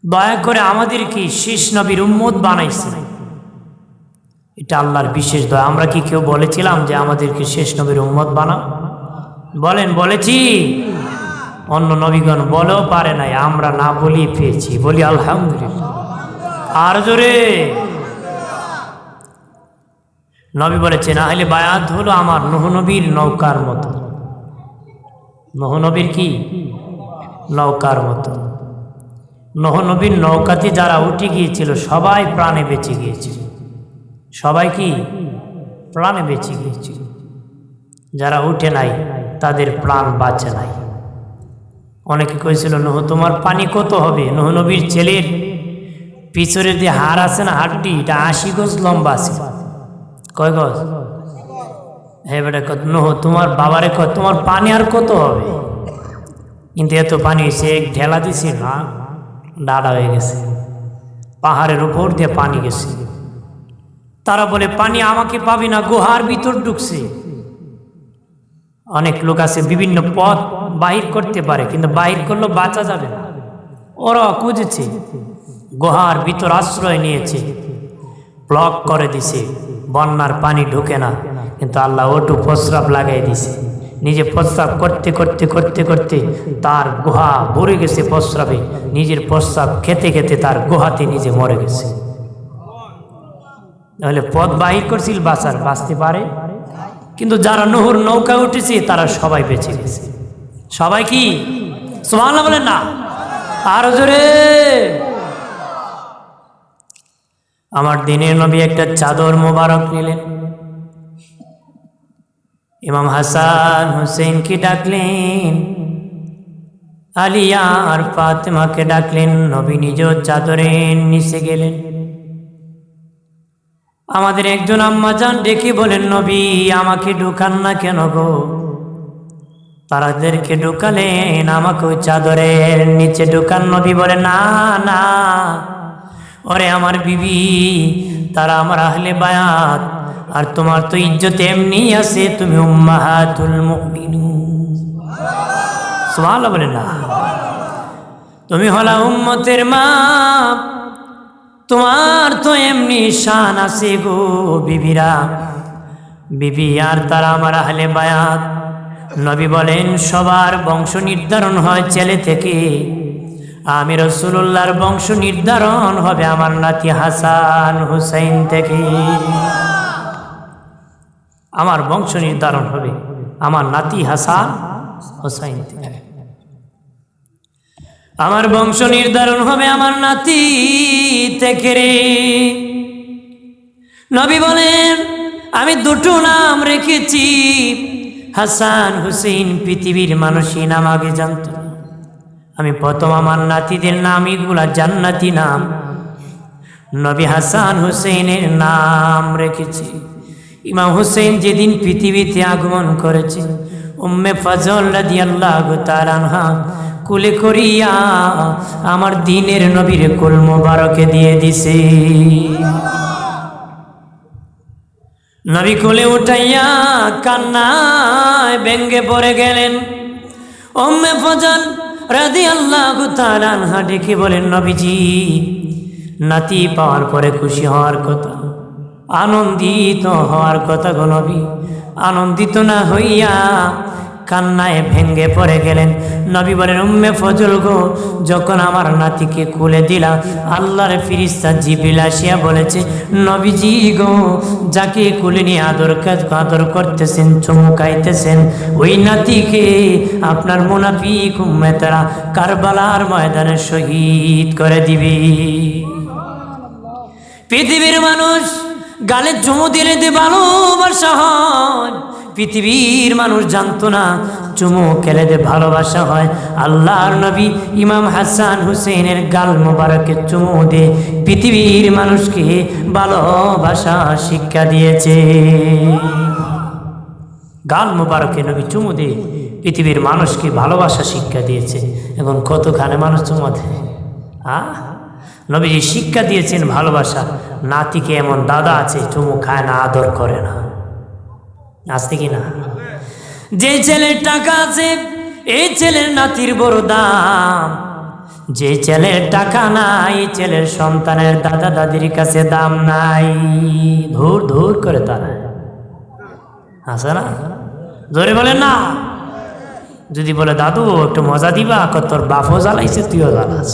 দয়া করে আমাদেরকে শেষ নবীর উম্মত বানাইছেন, এটা আল্লাহর বিশেষ দয়া। আমরা কি কেউ বলেছিলাম যে আমাদেরকে শেষ নবীর উম্মত বানাও? বলেন, বলেছি? অন্য নবীগণ বলেও পারে নাই, আমরা না বলি পেয়েছি। বলি আলহামদুলিল্লাহ। আর জোরে। নবী বলেছেন আহলে বায়াত হলো আমার নূহ নবীর নৌকার মতো। নূহ নবীর কি? নৌকার মতো। নূহ নবীর নৌকাতে যারা উঠে গিয়েছিল সবাই প্রাণে বেঁচে গিয়েছিল। সবাই কি? প্রাণে বেঁচে গিয়েছিল। যারা উঠে নাই তাদের প্রাণ বাঁচে নাই। অনেকে কইছিল নূহ তোমার পানি কত হবে? নূহ নবীর ছেলের পিছনের যে হাড় আছে না, হাড়টি, এটা 80 গজ লম্বা আছে। কয় গজ? হ্যাঁ বেটা, নূহ তোমার বাবারে কয় তোমার পানি আর কত হবে? কিন্তু এত পানি হয়েছে, এক ঢেলা দিছে না, ডাড়া হয়ে গেছে, পাহাড়ের উপর দিয়ে পানি গেছে। তারা বলে পানি আমাকে পাবি না, গুহার ভিতর ঢুকছে। অনেক লোক আছে বিভিন্ন পথ বাহির করতে পারে, কিন্তু বাহির করলেও বাঁচা যাবে না। ওরা খুঁজেছে, গুহার ভিতর আশ্রয় নিয়েছে, ব্লক করে দিছে, বন্যার পানি ঢুকে না। কিন্তু আল্লাহ ওটু প্রস্রাব লাগাই দিছে। নিজে প্রস্রাব করতে করতে করতে করতে তার গুহা ভরে গেছে প্রস্রাবে। নিজের প্রস্রাব খেতে খেতে তার গুহাতে নিজে মরে গেছে। তাহলে পথ বাহির করছিল, বাঁচতে পারে। কিন্তু যারা নূহর নৌকা উঠেছে তারা সবাই বেঁচে গেছে। সবাই কি? সুবহানাল্লাহ বলেন না? আর জোরে। আমার দিনের নবী একটা চাদর মোবারক নিলেন, ইমাম হাসান হুসেনকে ডাকলেন, আলী আর ফাতেমাকে ডাকলেন। নবী নিজ চাদরের নিচে গেলেন। আমাদের একজন আম্মাজান ডেকে বলেন, নবী আমাকে ঢুকান না কেন গো? তাদেরকে ঢুকালেন, আমাকে ওই চাদরের নিচে ঢুকান। নবী বলে না না, ওরে আমার বিবি, তারা আমার আহলে বায়াত, আর তোমার তো ইজ্জত এমনি আছে, তুমি উম্মাহাতুল মুমিনুন। সুবহানাল্লাহ বলেন না? তুমি হলা উম্মতের মা, তোমার তো এমনি শান আছে গো বিবিরা। বিবি আর তারা আমার আহলে বায়াত। নবী বলেন সবার বংশ নির্ধারণ হয় ছেলে থেকে, আমি রাসূলুল্লাহর বংশ নির্ধারণ হবে আমার নাতি হাসান হুসাইন থেকে। আমার বংশ নির্ধারণ হবে আমার নাতি হাসান হুসাইন থেকে। আমার বংশ নির্ধারণ হবে আমার নাতি থেকে রে। নবী বলেন আমি দুটো নাম রেখেছি, হাসান হুসেইন। পৃথিবীর মানুষই নাম আগে জানত। আমি প্রথম আমার নাতিদের নাম এগুলা জান্নাতি নাম। নবী হাসান হুসেইনের নাম রেখেছি। ইমাম হুসেইন যেদিন পৃথিবীতে আগমন করেছে, উম্মে ফজল রাদিয়াল্লাহু তাআলা আনহা কুলে করিয়া আমার দিনের নবীর কুল মোবারকে দিয়ে দিছে। নবী কোলে উঠাইয়া কান্নায় ব্যঙ্গে পড়ে গেলেন। উম্মে ফজল রাদিয়াল্লাহু তাআলা আনহা ডেকে বলেন, নবীজি, নাতি পাওয়ার পরে খুশি হওয়ার কথা, আনন্দিত হওয়ার কথা গো নবী। আনন্দিত না হইয়া কান্নায় ভেঙ্গে পড়ে গেলেন। নবী বলেন, উম্মে ফজল গো, যখন আমার নাতিকে কুলে দিলা, আল্লাহর ফেরেশতা জিবরিল আসিয়া বলেছে, নবীজি গো, যাকে কুলে নিয়ে আদর করতেছেন, চুমুকাইতেছেন, ওই নাতিকে আপনার মুনাফিক উম্মতেরা কারবালার ময়দানে শহীদ করে দিবে। পৃথিবীর মানুষ গালে চুমু দিলে যে ভালোবাসা হয়, পৃথিবীর মানুষ জানতো না চুমু খেলে যে ভালোবাসা হয়। আল্লাহর নবী ইমাম হাসান হুসেনের গাল মোবারকে চুমু দিয়ে পৃথিবীর মানুষকে ভালোবাসা শিক্ষা দিয়েছে। গাল মোবারকে নবী চুমু দিয়ে পৃথিবীর মানুষকে ভালোবাসা শিক্ষা দিয়েছে। এখন কতখানে মানুষ চুমু দেয়? নবীজি শিক্ষা দিয়েছেন ভালোবাসা। নাতিকে এমন দাদা আছে চুমু খায় না, আদর করে না, আছে কি না? যে ছেলের টাকা আছে এই ছেলের নাতির বড় দাম। যে ছেলের টাকা নাই, ছেলের সন্তানের দাদা দাদির কাছে দাম নাই, ধুর ধুর করে তারা আছে না? জোরে বলেন না। যদি বলে দাদু একটু মজা দিবা, তোর বাপও জ্বালাইছে তুইও জ্বালাস।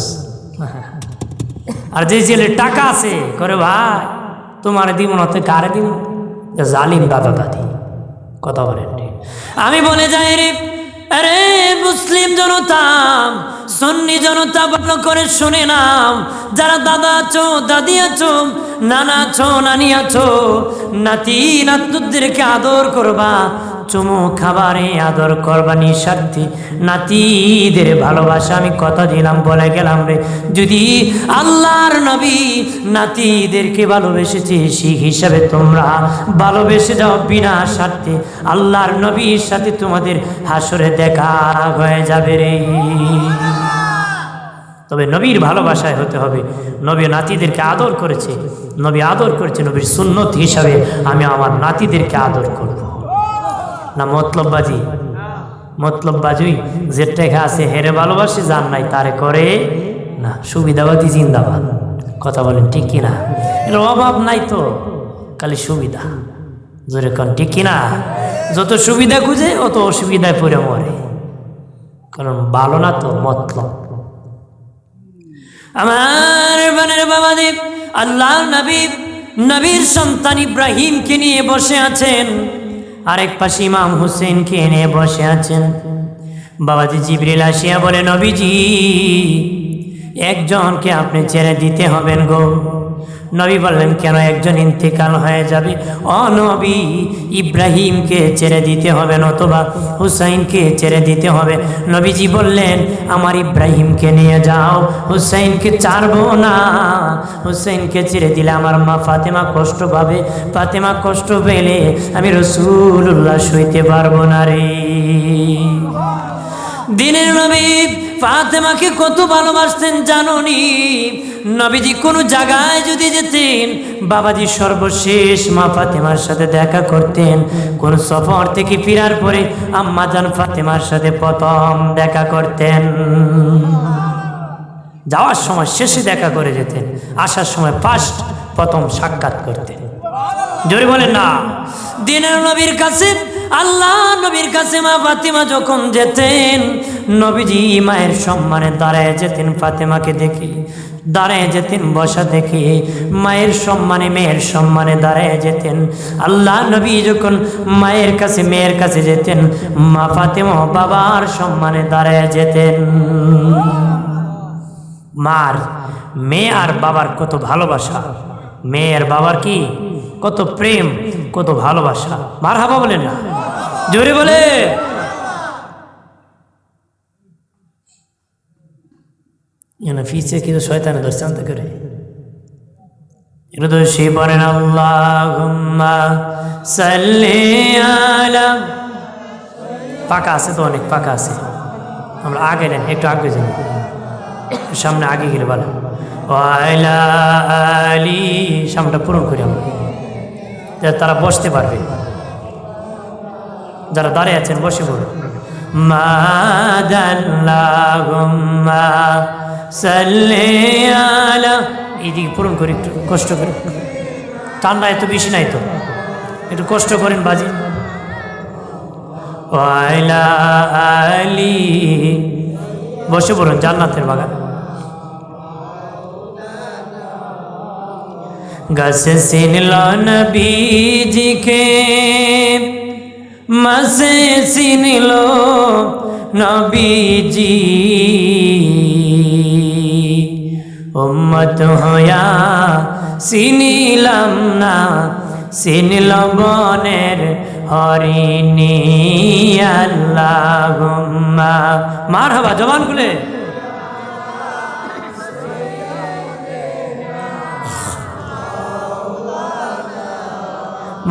আর যে ছেলের টাকা আছে করে ভাই তোমার দিব না, তুই কারে দিব? জালিম দাদা দাদি। কথা বলেন। আমি বলে যাই রে, আরে মুসলিম জনতা, সুন্নি জনতা, ভালো করে শুনে নাও। যারা দাদা আছো, দাদি আছো, নানা আছো, নানি আছো, নাতি নাতুদেরকে আদর করবা, চুমু খাবারে আদর করবা নিঃস্বার্থে। নাতিদের ভালোবাসা আমি কথা দিলাম, বলে গেলাম রে, যদি আল্লাহর নবী নাতিদেরকে ভালোবেসেছে, শিখ হিসাবে তোমরা ভালোবেসে যাও বিনা স্বার্থে, আল্লাহর নবীর সাথে তোমাদের হাসরে দেখা হয়ে যাবে রে। তবে নবীর ভালোবাসায় হতে হবে। নবী নাতিদেরকে আদর করেছে, নবী আদর করেছে, নবীর সুন্নত হিসাবে আমি আমার নাতিদেরকে আদর করব না। মতলববাজি, মতলববাজি যে টেকা আছে হেরে ভালোবাসে, যার নাই তারে করে না। সুবিধাবাদী জিন্দাবাদ। কথা বলেন ঠিক কিনা? এর অভাব নাই তো, খালি সুবিধা। জোরে কন ঠিক কিনা? যত সুবিধা খুঁজে অত অসুবিধায় পড়ে মরে, কারণ ভালো না তো মতলব। আমার বানের বাবাদেব, আল্লাহ নবী, নবীর সন্তান ইব্রাহিমকে নিয়ে বসে আছেন, আরেক পাশে ইমাম হুসেনকে নিয়ে বসে আছেন। বাবাজি জিবরিল আসিয়া বলে, নবীজি একজনকে আপনি ছেড়ে দিতে হবেন গো। নবী বললেন, কেন? একজন ইন্তেকাল হয়ে যাবে। ও নবী, ইব্রাহিমকে ছেড়ে দিতে হবে, অথবা হুসাইনকে ছেড়ে দিতে হবে। নবীজি বললেন, আমার ইব্রাহিমকে নিয়ে যাও, হুসাইনকে ছাড়বো না। হুসাইনকে ছেড়ে দিলে আমার মা ফাতেমা কষ্ট পাবে, ফাতেমা কষ্ট পেলে আমি রাসূলুল্লাহ সইতে পারবো না রে। দিনের নবী ফাতেমাকে কত ভালোবাসতেন জানোনি? নবীজি কোনো জায়গায় যদি যেতেন, বাবাজি সর্বশেষ মা ফাতেমার সাথে দেখা করতেন। কোন সফর থেকে ফেরার পরে আম্মা জান ফাতেমার সাথে প্রথম দেখা করতেন। যাওয়ার সময় শেষে দেখা করে যেতেন, আসার সময় প্রথম সাক্ষাৎ করতেন। জোরে বলেন না। দিনের নবীর কাছে, আল্লাহ নবীর কাছে মা ফাতেমা যখন যেতেন, নবীজি মায়ের সম্মানে দাঁড়ায় যেতেন। ফাতেমাকে দেখে দাঁড়ায় যেতেন, বসা দেখে মায়ের সম্মানে, মেয়ের সম্মানে দাঁড়ায় যেতেন। আল্লাহ নবী যখন মায়ের কাছে, মেয়ের কাছে যেতেন, মা ফাতেমা বাবার সম্মানে দাঁড়ায় যেতেন। মার, মেয়ে আর বাবার কত ভালোবাসা, মেয়ের বাবার কি কত প্রেম, কত ভালোবাসা। মারহাবা বলেন না, জোরে বলে। পিছিয়ে কিন্তু শয়তানে ধরছে আনতে করে, এটা তো সে বলেন আল্লাহুম্মা সাল্লি আলা। পাকা আছে তো, অনেক পাকা আছে। আমরা আগে নেন, একটু আগে যাই, সামনে আগে গেলে ভালো। ওয়ালা আলি, সামনেটা পূরণ করি আমরা, যাতে তারা বসতে পারবে। যারা দাঁড়িয়ে আছেন বসে পড়ুন। মাদাল্লাহুম্মা সাল্লি আলা, এইদিকে পূরণ করি, একটু কষ্ট করে। ঠান্ডা এত বেশি নাই তো, একটু কষ্ট করেন বাজি। ওয়ালা আলি, বসে পড়ুন, জান্নাতের বাগান। গাছে চিনল নবীজিকে, মাসে চিনল নবীজি, উম্মত হয়া চিনিলাম না, চিনল বনের হরিণী। আল্লাহুম্মা, মারহাবা, জবান খুলে।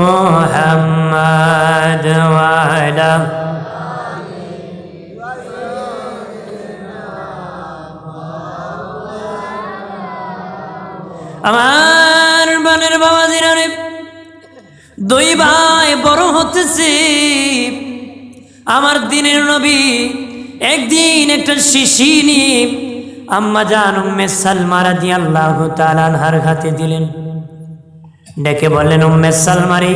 মুহাম্মদ ওয়ালা, আমার বানের বাবাজিরা রে, দুই ভাই বড় হতেছে। আমার দিনের নবী একদিন একটা শিশি নিয়ে আম্মা জান উম্মে সালমা রাদিয়াল্লাহু তাআলা আনহার হাতে দিলেন। ডেকে বললেন, উম্মে সালমা রে,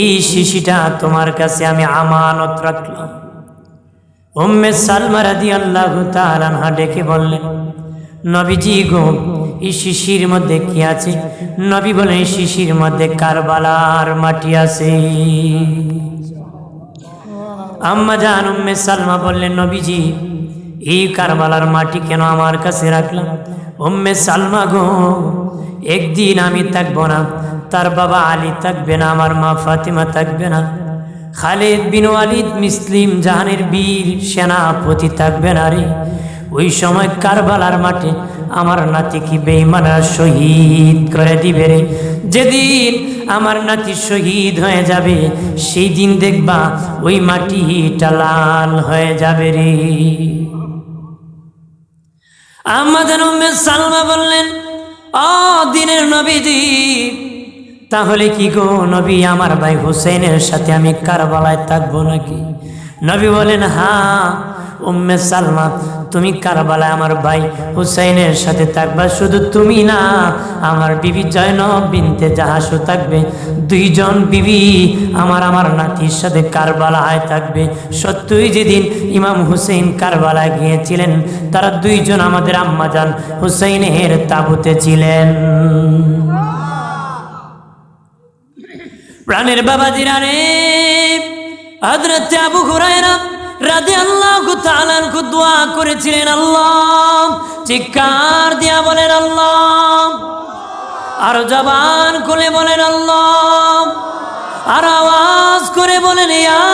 এই শিশিটা তোমার কাছে আমি আমানত রাখলাম। উম্মে সালমা রাদিয়াল্লাহু তাআলা আনহা ডেকে বললেন, নবীজি গো, এই শিশির মধ্যে কি আছে? নবী বলেন, এই শিশির মধ্যে কারবালার মাটি আছে। আম্মা জান উম্মে সালমা বললেন, নবীজি এই কারবালার মাটি কেন আমার কাছে রাখলাম? উম্মে সালমা গো, একদিন আমি থাকবো না, তার বাবা আলী থাকবে না, আমার মা ফাতিমা থাকবে না, খালিদ বিন ওয়ালিদ মুসলিম জাহানের বীর সেনাপতি থাকবে না রে। ওই সময় কারবালার মাঠে আমার নাতি কি বেঈমানরা শহীদ করে দিবে রে। যেদিন আমার নাতি শহীদ হয়ে যাবে, সেই দিন দেখবা ওই মাটিটা লাল হয়ে যাবে রে। আম্মা জান উম্মে সালমা বললেন, ও দিনের নবীজি, তাহলে কি গো নবী, আমার ভাই হুসেনের সাথে আমি কারবালায় থাকবো নাকি? নবী বলেন, হ্যাঁ উম্মে সালমা, তুমি কারবালায় আমার ভাই হুসাইনের সাথে থাকবা। শুধু তুমি না, আমার বিবি জয়নব বিনতে জাহাসও থাকবে। দুইজন বিবি আমার নাতির সাথে কারবালায় থাকবে। সত্যই যেদিন ইমাম হুসেইন কারবালায় গিয়েছিলেন, তারা দুইজন আমাদের আম্মা জান হুসাইনের তাঁবুতে ছিলেন। প্রাণের বাবাজিরা রে, হযরত আবু হুরায়রা রাদিয়াল্লাহু তাআলা আনহু দোয়া করেছিলেন, আল্লাহ, চিৎকার দিয়া বলেন আল্লাহ, আর জবান খুলে বলেন আল্লাহ, আর আওয়াজ করে বলেন ইয়া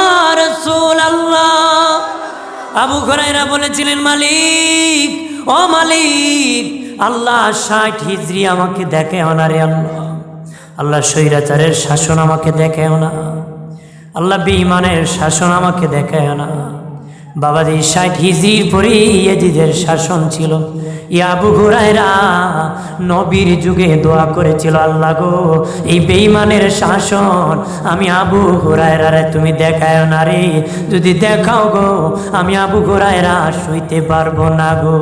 রাসূলুল্লাহ। আবু হুরায়রা বলেছিলেন, মালিক, ও মালিক, আল্লাহ 60 হিজরি আমাকে দেখাও না রে আল্লাহ, আল্লাহ স্বৈরাচারের শাসন আমাকে দেখাও না, আল্লাহ বেঈমানের শাসন আমাকে দেখায় না। বাবাজি 60 হিজরির পরে ইয়াজিদের শাসন ছিল। ইয়া আবু হুরায়রা নবীর যুগে দোয়া করেছিল, আল্লাহ গো, এই বেঈমানের শাসন আমি আবু হুরায়রারে তুমি দেখায় না রে, যদি দেখাও গো আমি আবু হুরায়রা সইতে পারবো না গো।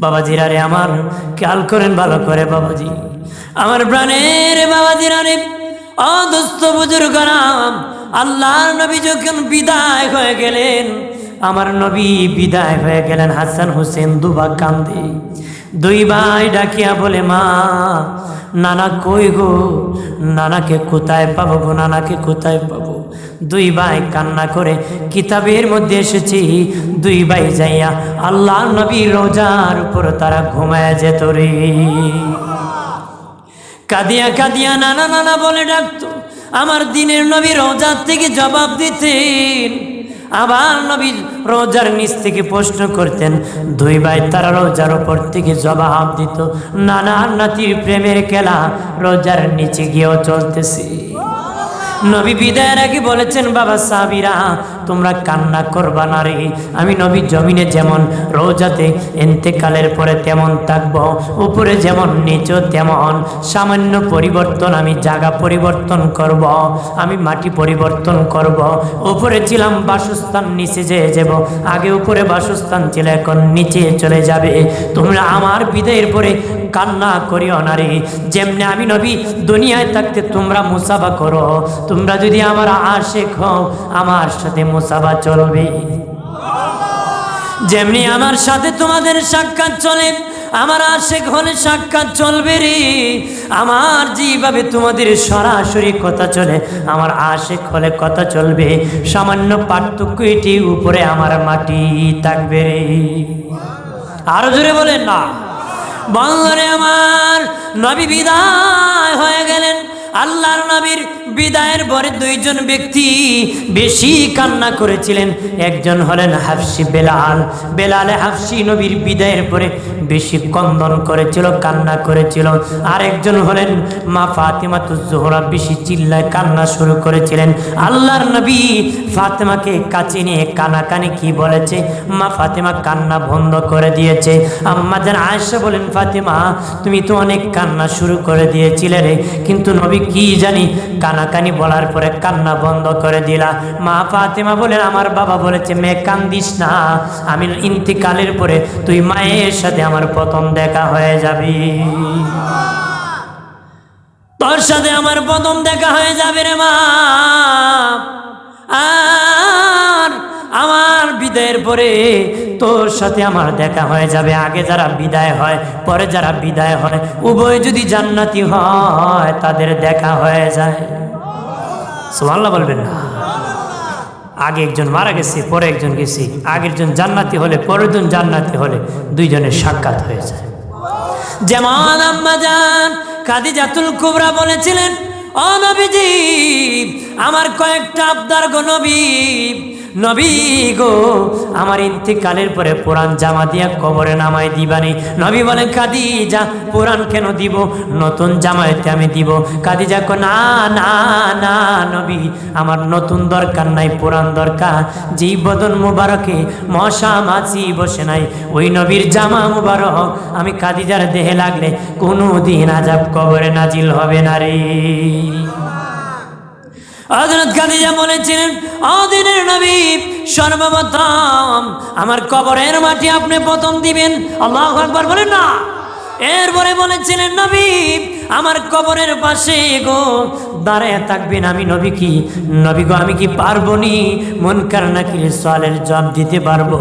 বাবাজিরা রে, আমার খেয়াল করেন ভালো করে বাবাজি, আমার প্রাণের বাবাজিরা রে, ও দোস্ত বুজুর্গরা, আল্লাহর নবী যখন বিদায় হয়ে গেলেন, আমার নবী বিদায় হয়ে গেলেন, হাসান হোসেন দুভাগ কান্দে। দুই ভাই ডাকিয়া বলে, মা, নানা কই গো, নানাকে কোথায় পাবো গো, নানাকে কোথায় পাবো? দুই ভাই কান্না করে, কিতাবের মধ্যে এসেছি, দুই ভাই যাইয়া আল্লাহর নবীর রোজার উপর তারা ঘুমায় যেত রে। কাঁদিয়া কাঁদিয়া নানা নানা বলে ডাকতো। আমার দিনের নবী রোজার থেকে জবাব দিতেন, আবার নবী রোজার নিচ থেকে প্রশ্ন করতেন। দুই ভাই তারা রোজার উপর থেকে জবাব দিত। নানা নাতির প্রেমের খেলা রোজার নিচে গিয়েও চলতেছে। নবী বিদায়ের আগে বলেছেন, বাবা সাহাবীরা, তোমরা কান্না করবা না রে, আমি নবী জমিনে যেমন রোজাতে ইন্তেকালের পরে তেমন থাকব, উপরে যেমন নিচে তেমন, সামান্য পরিবর্তন, আমি জায়গা পরিবর্তন করব, আমি মাটি পরিবর্তন করব। উপরে ছিলাম বাসস্থান, নিচে যেয়ে যাব, আগে উপরে বাসস্থান ছিল, এখন নিচে চলে যাবে। তোমরা আমার বিদায়ের পরে কান্না করিও না রে। যেমনি আমি নবী দুনিয়ায় থাকতে তোমরা মুসাফা করো, তোমরা যদি আমার আশিক হও, আমার সাথে মুসাফা চলবে। যেমনি আমার সাথে তোমাদের সাক্ষাৎ চলে, আমার আশিক হলে সাক্ষাৎ চলবে রে। আমার যেভাবে তোমাদের সরাসরি কথা চলে, আমার আশিক হলে কথা চলবে। সামান্য পার্থক্য এটি, উপরে আমার মাটি থাকবে রে। আরো জোরে বলেন না। বন্ধুরে আমার, নবী বিদায় হয়ে গেলেন। আল্লাহর নবীর বিদায়ের পরে দুইজন ব্যক্তি বেশি কান্না করেছিলেন। একজন হলেন হাফসি বেলাল। বেলালে হাফসি নবীর বিদায়ের পরে বেশি কন্দন করেছিল, কান্না করেছিল। আর একজন হলেন মা ফাতেমাতুজ জোহরা, বেশি চিল্লায় কান্না শুরু করেছিলেন। আল্লাহর নবী ফাতেমাকে কাছে নিয়ে কানাকানি কি বলেছে, মা ফাতেমা কান্না বন্ধ করে দিয়েছে। আম্মা জান আয়েশা বলেন, ফাতেমা তুমি তো অনেক কান্না শুরু করে দিয়েছিলে রে, কিন্তু নবী কি জানি কানাকানি বলার পরে কান্না বন্ধ করে দিলা। মা ফাতেমা বলেন আমার বাবা বলেছে মেয়ে কান্দিস না, আমি ইন্তিকালের পরে তুই মায়ের সাথে আমার প্রথম দেখা হয়ে যাবি, তোর সাথে আমার প্রথম দেখা হয়ে যাবে রে মা। আর আমার বিদায়ের পরে তোর সাথে আমার দেখা হয়ে যাবে। আগে যারা বিদায় হয় পরে যারা বিদায় হয় উভয় যদি জান্নাতি হয় তাদের দেখা হয়ে যায়। সুবহানাল্লাহ বলবেন না? আগে একজন মারা গেছে পরে একজন গেছে, আগের জন জান্নাতি হলে পরের জন জান্নাতি হলে দুইজনের সাক্ষাৎ হয়ে যায়। যেমন আম্মা জান খাদিজাতুল কুবরা বলেছিলেন, ও নবীজি আমার কয়েকটা আবদার গো নবী, নবী গো আমার ইন্তিকালের পরে পুরান জামা দিয়া কবরে নামাই দিবানি। নবী বলেন খাদিজা পুরান কেন দিব, নতুন জামাইতে আমি দিব। খাদিজা কো না না না নবী আমার নতুন দরকার নাই, পুরান দরকার। যেই বদন মুবারকে মশা মাছি বসে নাই ওই নবীর জামা মুবারক আমি খাদিজার দেহে লাগলে কোনো দিন আযাব কবরে নাজিল হবে না রে। হযরত খাদিজা বলেছিলেন, ও দিনের নবী সর্বপ্রথম আমার কবরের মাটি আপনি প্রথম দিবেন। আল্লাহু আকবার বলেন না। এরপরে বলেছিলেন নবী আমার কবরের পাশে গো দাঁড়ায় থাকবেন। আমি নবী কি নবী গো আমি কি পারবো নি মুনকার নাকির সওয়ালের জবাব দিতে পারবো?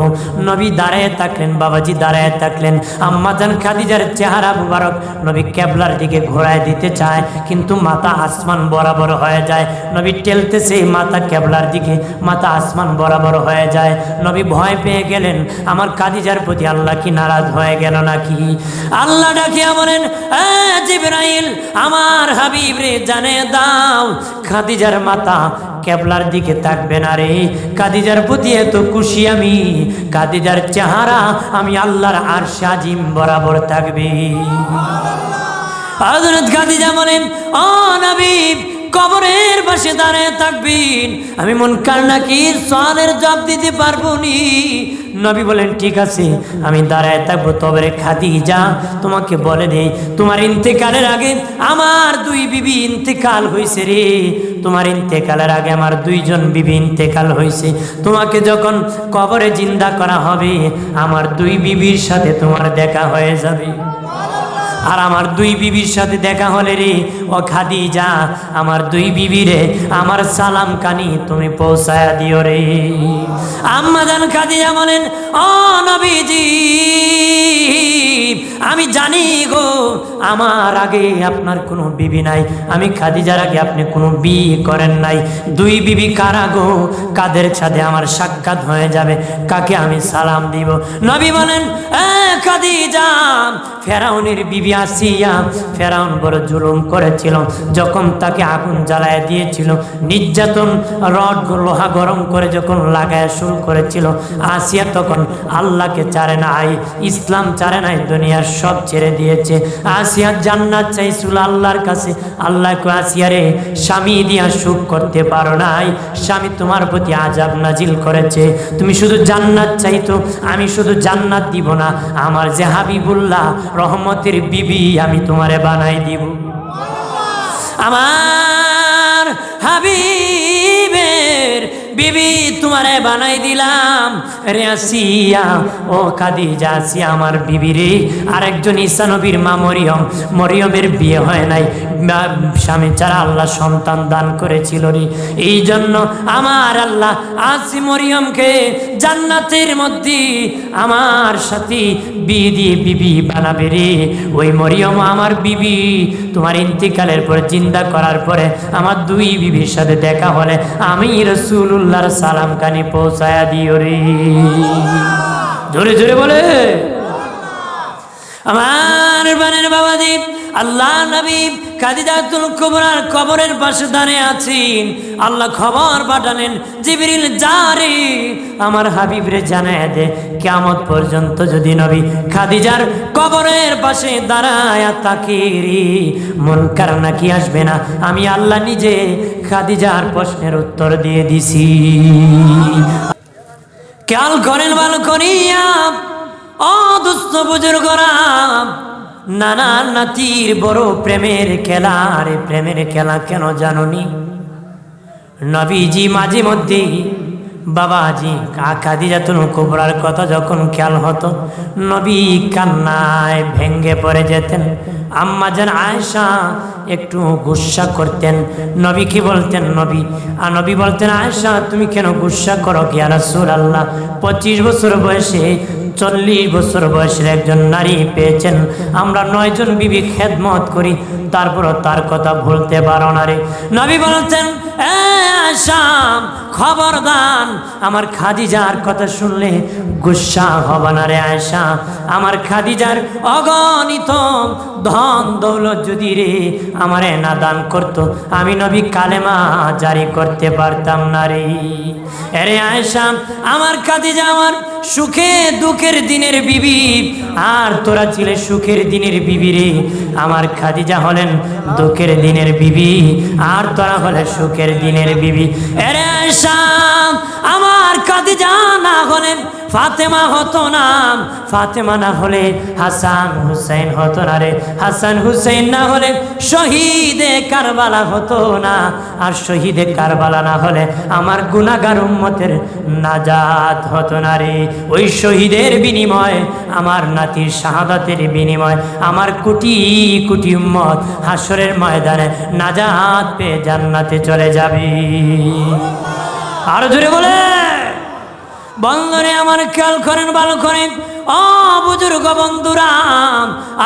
নবী দাঁড়ায় থাকলেন, বাবাজি দাঁড়ায় থাকলেন। আম্মা জান খাদিজার চেহারা মুবারক নবী কেবলার দিকে ঘোরায় দিতে চায় কিন্তু মাথা আসমান বরাবর হয়ে যায়। নবী টেলতেছে মাথা কেবলার দিকে, মাথা আসমান বরাবর হয়ে যায়। নবী ভয় পেয়ে গেলেন আমার খাদিজার প্রতি আল্লাহ কি নারাজ হয়ে গেল নাকি। আল্লাহ ডাকিয়া বলেন, জিবরাইল আমার হাবিব রে জানিয়ে দাও খাদিজার মাথা কেবলার দিকে থাকবে না রে। খাদিজার প্রতি এত খুশি আমি, খাদিজার চেহারা আমি আল্লাহর আরশে আজিম বরাবর থাকবে। হযরত খাদিজা বলেন, ও নবী কবরের পাশে দাঁড়ায় থাকবেন, আমি মুনকার নাকির সওয়ালের জবাব দিতে পারবো নি। নবী বলেন ঠিক আছে আমি দাঁড়ায় থাকবো। তবে রে খাদিজা তোমাকে বলে দেই তোমার ইন্তেকালের আগে আমার দুই বিবি ইন্তেকাল হয়েছে রে। তোমার ইন্তেকালের আগে আমার দুইজন বিবি ইন্তেকাল হয়েছে। তোমাকে যখন কবরে জিন্দা করা হবে আমার দুই বিবির সাথে তোমার দেখা হয়ে যাবে। আর আমার দুই বিবির সাথে দেখা হলে রে ও খাদিজা আমার দুই বিবি রে আমার সালাম কানি তুমি পৌঁছায়া দিও রে। আম্মা জান খাদিজা বলেন, ও নবীজি আমি জানি গো আমার আগে আপনার কোনো বিবি নাই, আমি খাদিজার আগে আপনি কোনো বিয়ে করেন নাই। দুই বিবি কারা গো, কাদের সাথে আমার সাক্ষাৎ হয়ে যাবে, কাকে আমি সালাম দিব? নবী বলেন, খাদিজা ফেরাউনের বিবি আসিয়া, ফেরাউন বড় জুলুম করেছিল যখন তাকে আগুন জ্বালায় দিয়েছিল, নির্যাতন রড লোহা গরম করে যখন লাগায় শুরু করেছিল, আসিয়া তখন আল্লাহকে ছাড়ে নাই, ইসলাম ছাড়ে নাই, দুনিয়ার সব ছেড়ে দিয়েছে। আসিয়া জান্নাত চাইছিল আল্লাহর কাছে। আল্লাহকে আসিয়া রে স্বামী দিয়া সুখ করতে পারো নাই, স্বামী তোমার প্রতি আযাব নাজিল করেছে, তুমি শুধু জান্নাত চাইতো, আমি শুধু জান্নাত দিব না, আমার যে হাবিবুল্লাহ রহমতের বিবি আমি তোমারে বানাই দিব। আমার হাবিবের বিবি তোমারে বানাই দিলাম রে আসিয়া। ও খাদিজা আসিয়া আমার বিবি রে। আরেকজন ঈসা নবীর মা মরিয়ম, মরিয়মের বিয়ে হয় নাই, স্বামী ছাড়া আল্লাহ সন্তান দান করেছিল রে। এই জন্য আমার আল্লাহ আসি মরিয়মকে জান্নাতের মধ্যে আমার সাথে বিয়ে দিয়ে বিবি বানাবে রে। ওই মরিয়ম আমার বিবি তোমার ইন্তিকালের পর জিন্দা করার পরে আমার দুই বিবির সাথে দেখা হলে আমি রাসূলুল্লাহর সালাম কানি পৌঁছায়া দিও রে। জোরে জোরে বলে আমার বানের বাবাজি। আল্লাহ নবী খাদিজাতুল কুবরার কবরের পাশে দাঁড়িয়ে আছেন। আল্লাহ খবর পাঠালেন, জিবরিল যা রে আমার হাবিবরে জানায় দে কিয়ামত পর্যন্ত যদি নবী খাদিজার কবরের পাশে দাঁড়ায় থাকে রে মুনকার নাকি আসবে না। আমি আল্লাহ নিজে খাদিজার প্রশ্নের উত্তর দিয়ে দিছি। খেয়াল করেন ভালো করিয়া ও দুস্থ বুজুর্গরা, নানা নাতির বড় প্রেমের খেলা। আরে প্রেমের খেলা কেন জানোনি? নবীজি মাঝে মধ্যে বাবাজি খাদিজাতুল কুবরার কথা যখন খেয়াল হতো, নবী কান্নায় ভেঙ্গে পড়ে যেতেন। আম্মা জান আয়েশা একটু গুসা করতেন। নবী কি বলতেন? নবী বলতেন, আয়েশা তুমি কেন গুসা করো? কি রাসূলুল্লাহ 25 বছর বয়সে 40 বছর বয়সের একজন নারী পেয়েছেন, আমরা 9 জন বিবি খেদমত করি, তারপরও তার কথা ভুলতে পারো না রে। নবী বলতেন, আয়েশা খবরদার, আমার খাদিজার কথা শুনলে গুসা হবে না রে আয়েশা। আমার খাদিজার অগণিত ধন দৌলত যদি রে আমারে না দান করতো, আমি নবী কালেমা জারি করতে পারতাম না রে। আরে আয়েশা, আমার খাদিজা আমার সুখে দুঃখের দিনের বিবি, আর তোরা ছিলে সুখের দিনের বিবি রে। আমার খাদিজা হলেন দুঃখের দিনের বিবি, আর তোরা হলে সুখের দিনের বিবি। আরে আয়েশা, আমার খাদিজা না হলেন ফাতেমা হতো না, ফাতেমা না হলে হাসান হুসাইন হতো না রে, হাসান হুসাইন না হলে শহীদে কারবালা হতো না, আর শহীদে কারবালা না হলে আমার গুনাহগার উম্মতের নাজাত হতো না রে। ওই শহীদের বিনিময়, আমার নাতির শাহাদাতের বিনিময় আমার কোটি কোটি উম্মত হাসরের ময়দানে নাজাত পেয়ে জান্নাতে চলে যাবে। আরো জোরে বলে বন্ধুরে আমার খেয়াল করেন, ভালো করেন ও বুজুর্গ বন্ধুরা।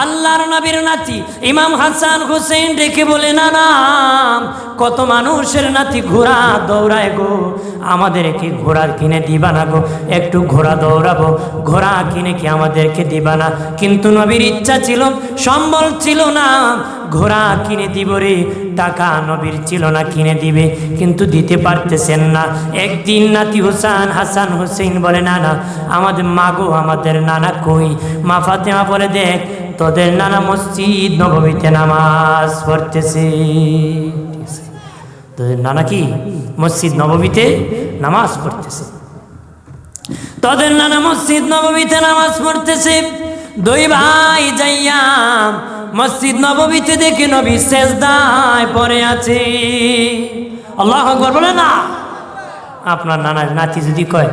আল্লাহর নবীর নাতি ইমাম হাসান হুসেন ডেকে বলে, না না, কত মানুষের নাতি ঘোড়া দৌড়ায় গো, আমাদেরকে ঘোড়া কিনে দিবা না গো? একটু ঘোড়া দৌড়াবো, ঘোড়া কিনে কি আমাদেরকে দিবা না? কিন্তু নবীর ইচ্ছা ছিল, সম্বল ছিল না ঘোড়া কিনে দিব রে, টাকা নবীর ছিল না কিনে দিবে, কিন্তু দিতে পারতেছেন না। একদিন নাতি হাসান হুসেন বলে, না না, আমাদের মাগো, আমাদের নানা কই? মা ফাতেমা বলে, দেখ তোদের নানা মসজিদ নববীতে নামাজ পড়তেছে। তোদের নানা কি মসজিদ নববীতে নামাজ পড়তেছে, তোদের নানা মসজিদ নববীতে নামাজ পড়তেছে। দুই ভাই যাইয়া মসজিদ নববীতে দেখে নবী সেজদায় পড়ে আছে। আল্লাহু আকবার বলে না। আপনার নানার নাতি যদি কয়,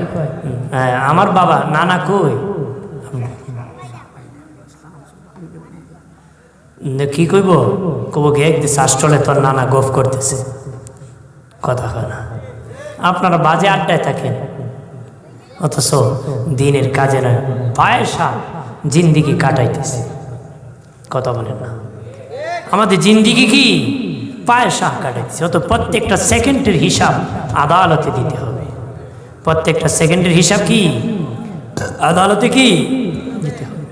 আমার বাবা নানা কই, কি কইব? কব গে একদিন শাস্ত্রলে তোর নানা গফ করতেছে, কথা কয় না। আপনারা বাজে আড্ডায় থাকেন, অথচ দিনের কাজে না পয়সা জিন্দিগি কাটাইতেছে, কথা বলেন না। আমাদের জিন্দিগি কি পয়সা কাটাইতেছে, অত প্রত্যেকটা সেকেন্ডের হিসাব আদালতে দিতে হবে। প্রত্যেকটা সেকেন্ডের হিসাব কি আদালতে কি দিতে হবে।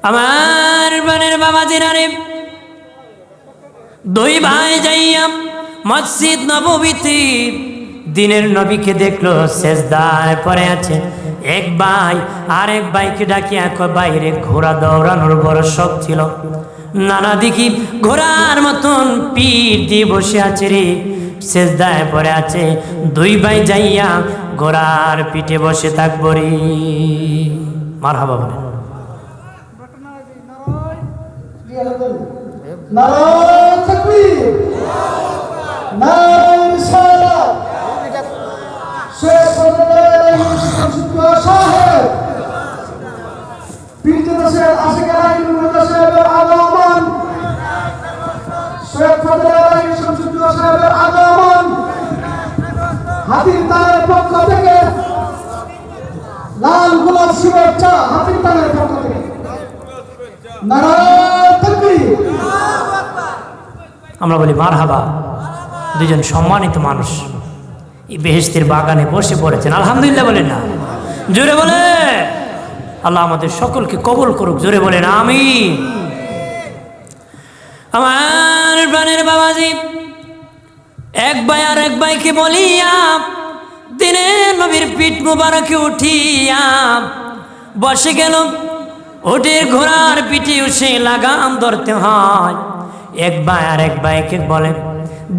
আমার বোনের বাবাজিরা রে, দুই ভাই যাইয়া মসজিদ নববীতে দিনের নবীকে দেখলো সেজদায় পড়ে আছে। এক ভাই আরেক ভাইকে ডাকিয়া কয়, বাইরে ঘোড়া দৌড়ানোর বড় শখ ছিল, নানা দেখি ঘোড়ার মতন পিঠ দিয়ে বসে আছে রে, সেজদায় পড়ে আছে। দুই ভাই যাইয়া ঘোড়ার পিঠে বসে থাকবো রে। মারহাবা বলে নারায়ে তাকবীর, নারায়ে রিসালাত, শেখ আব্দুল্লাহ সাহেব, পীরজাদা আশিকার আইনুল্লাহ সাহেবের আগমন, শেখ ফজলুল্লাহ শামসুদ্দৌলা সাহেবের আগমন, হাতির তারের পক্ষ থেকে লাল গোলাপ শুভেচ্ছা, হাতির তারের পক্ষ থেকে নারায়ে তাকবীর। আমরা বলি মারহাবা। দুজন সম্মানিত মানুষ এই বেহেশতের বাগানে বসে পড়েছেন, আলহামদুলিল্লাহ বলেন না? জোরে বলে আল্লাহ আমাদের সকলকে কবুল করুক, জোরে বলেন আমিন। আমার প্রাণের বাবাজি, এক ভাই আর এক ভাইকে বলিয়া দিনে নবীর পিঠ মুবারকে উঠিয়া বসে গেল। ওটের ঘোড়ার পিঠে উঠে লাগাম ধরতে হয়। এক ভাই আর এক ভাইকে বলে,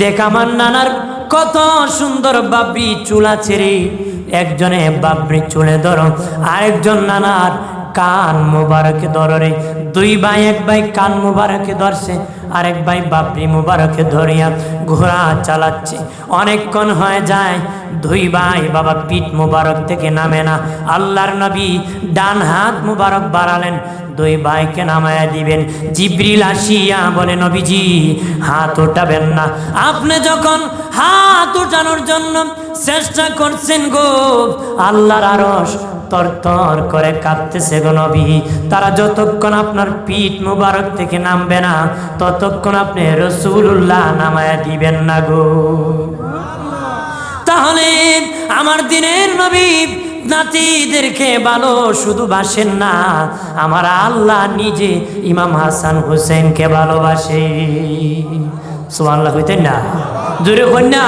দেখ আমার নানার কত সুন্দর বাবরি চুল আছে রে, একজনে বাবরি চুলে ধরো, আরেকজন নানার কান মুবারকে ধরে। দুই ভাই, এক ভাই কান মুবারকে ধরছে, আরেক ভাই বাবরি মুবারকে ধরিয়া ঘোড়া চালাচ্ছে। অনেকক্ষণ হয়ে যায়, দুই ভাই বাবা পিঠ মুবারক থেকে নামে না। আল্লাহর নবী ডান হাত মুবারক বাড়ালেন, দুই ভাইকে নামায়া দিবেন। জিবরিল আসিয়া বলে, নবীজি হাত ওঠাবেন না। আপনি যখন হাত উঠানোর জন্য চেষ্টা করছেন গো, আল্লাহর আরশ তরতর করে কাঁপতেছে গো নবী। তারা যতক্ষণ আপনার পিঠ মুবারক থেকে নামবে না, ততক্ষণ আপনি রাসূলুল্লাহ নামায়া দিবেন না গো। তাহলে আমার দিনের নবী নাতিদেরকে ভালো শুধু বাসেন না, আমার আল্লাহ নিজে ইমাম হাসান হুসেনকে ভালোবাসে। সুবহানাল্লাহ কইতেন না? জোরে কই না?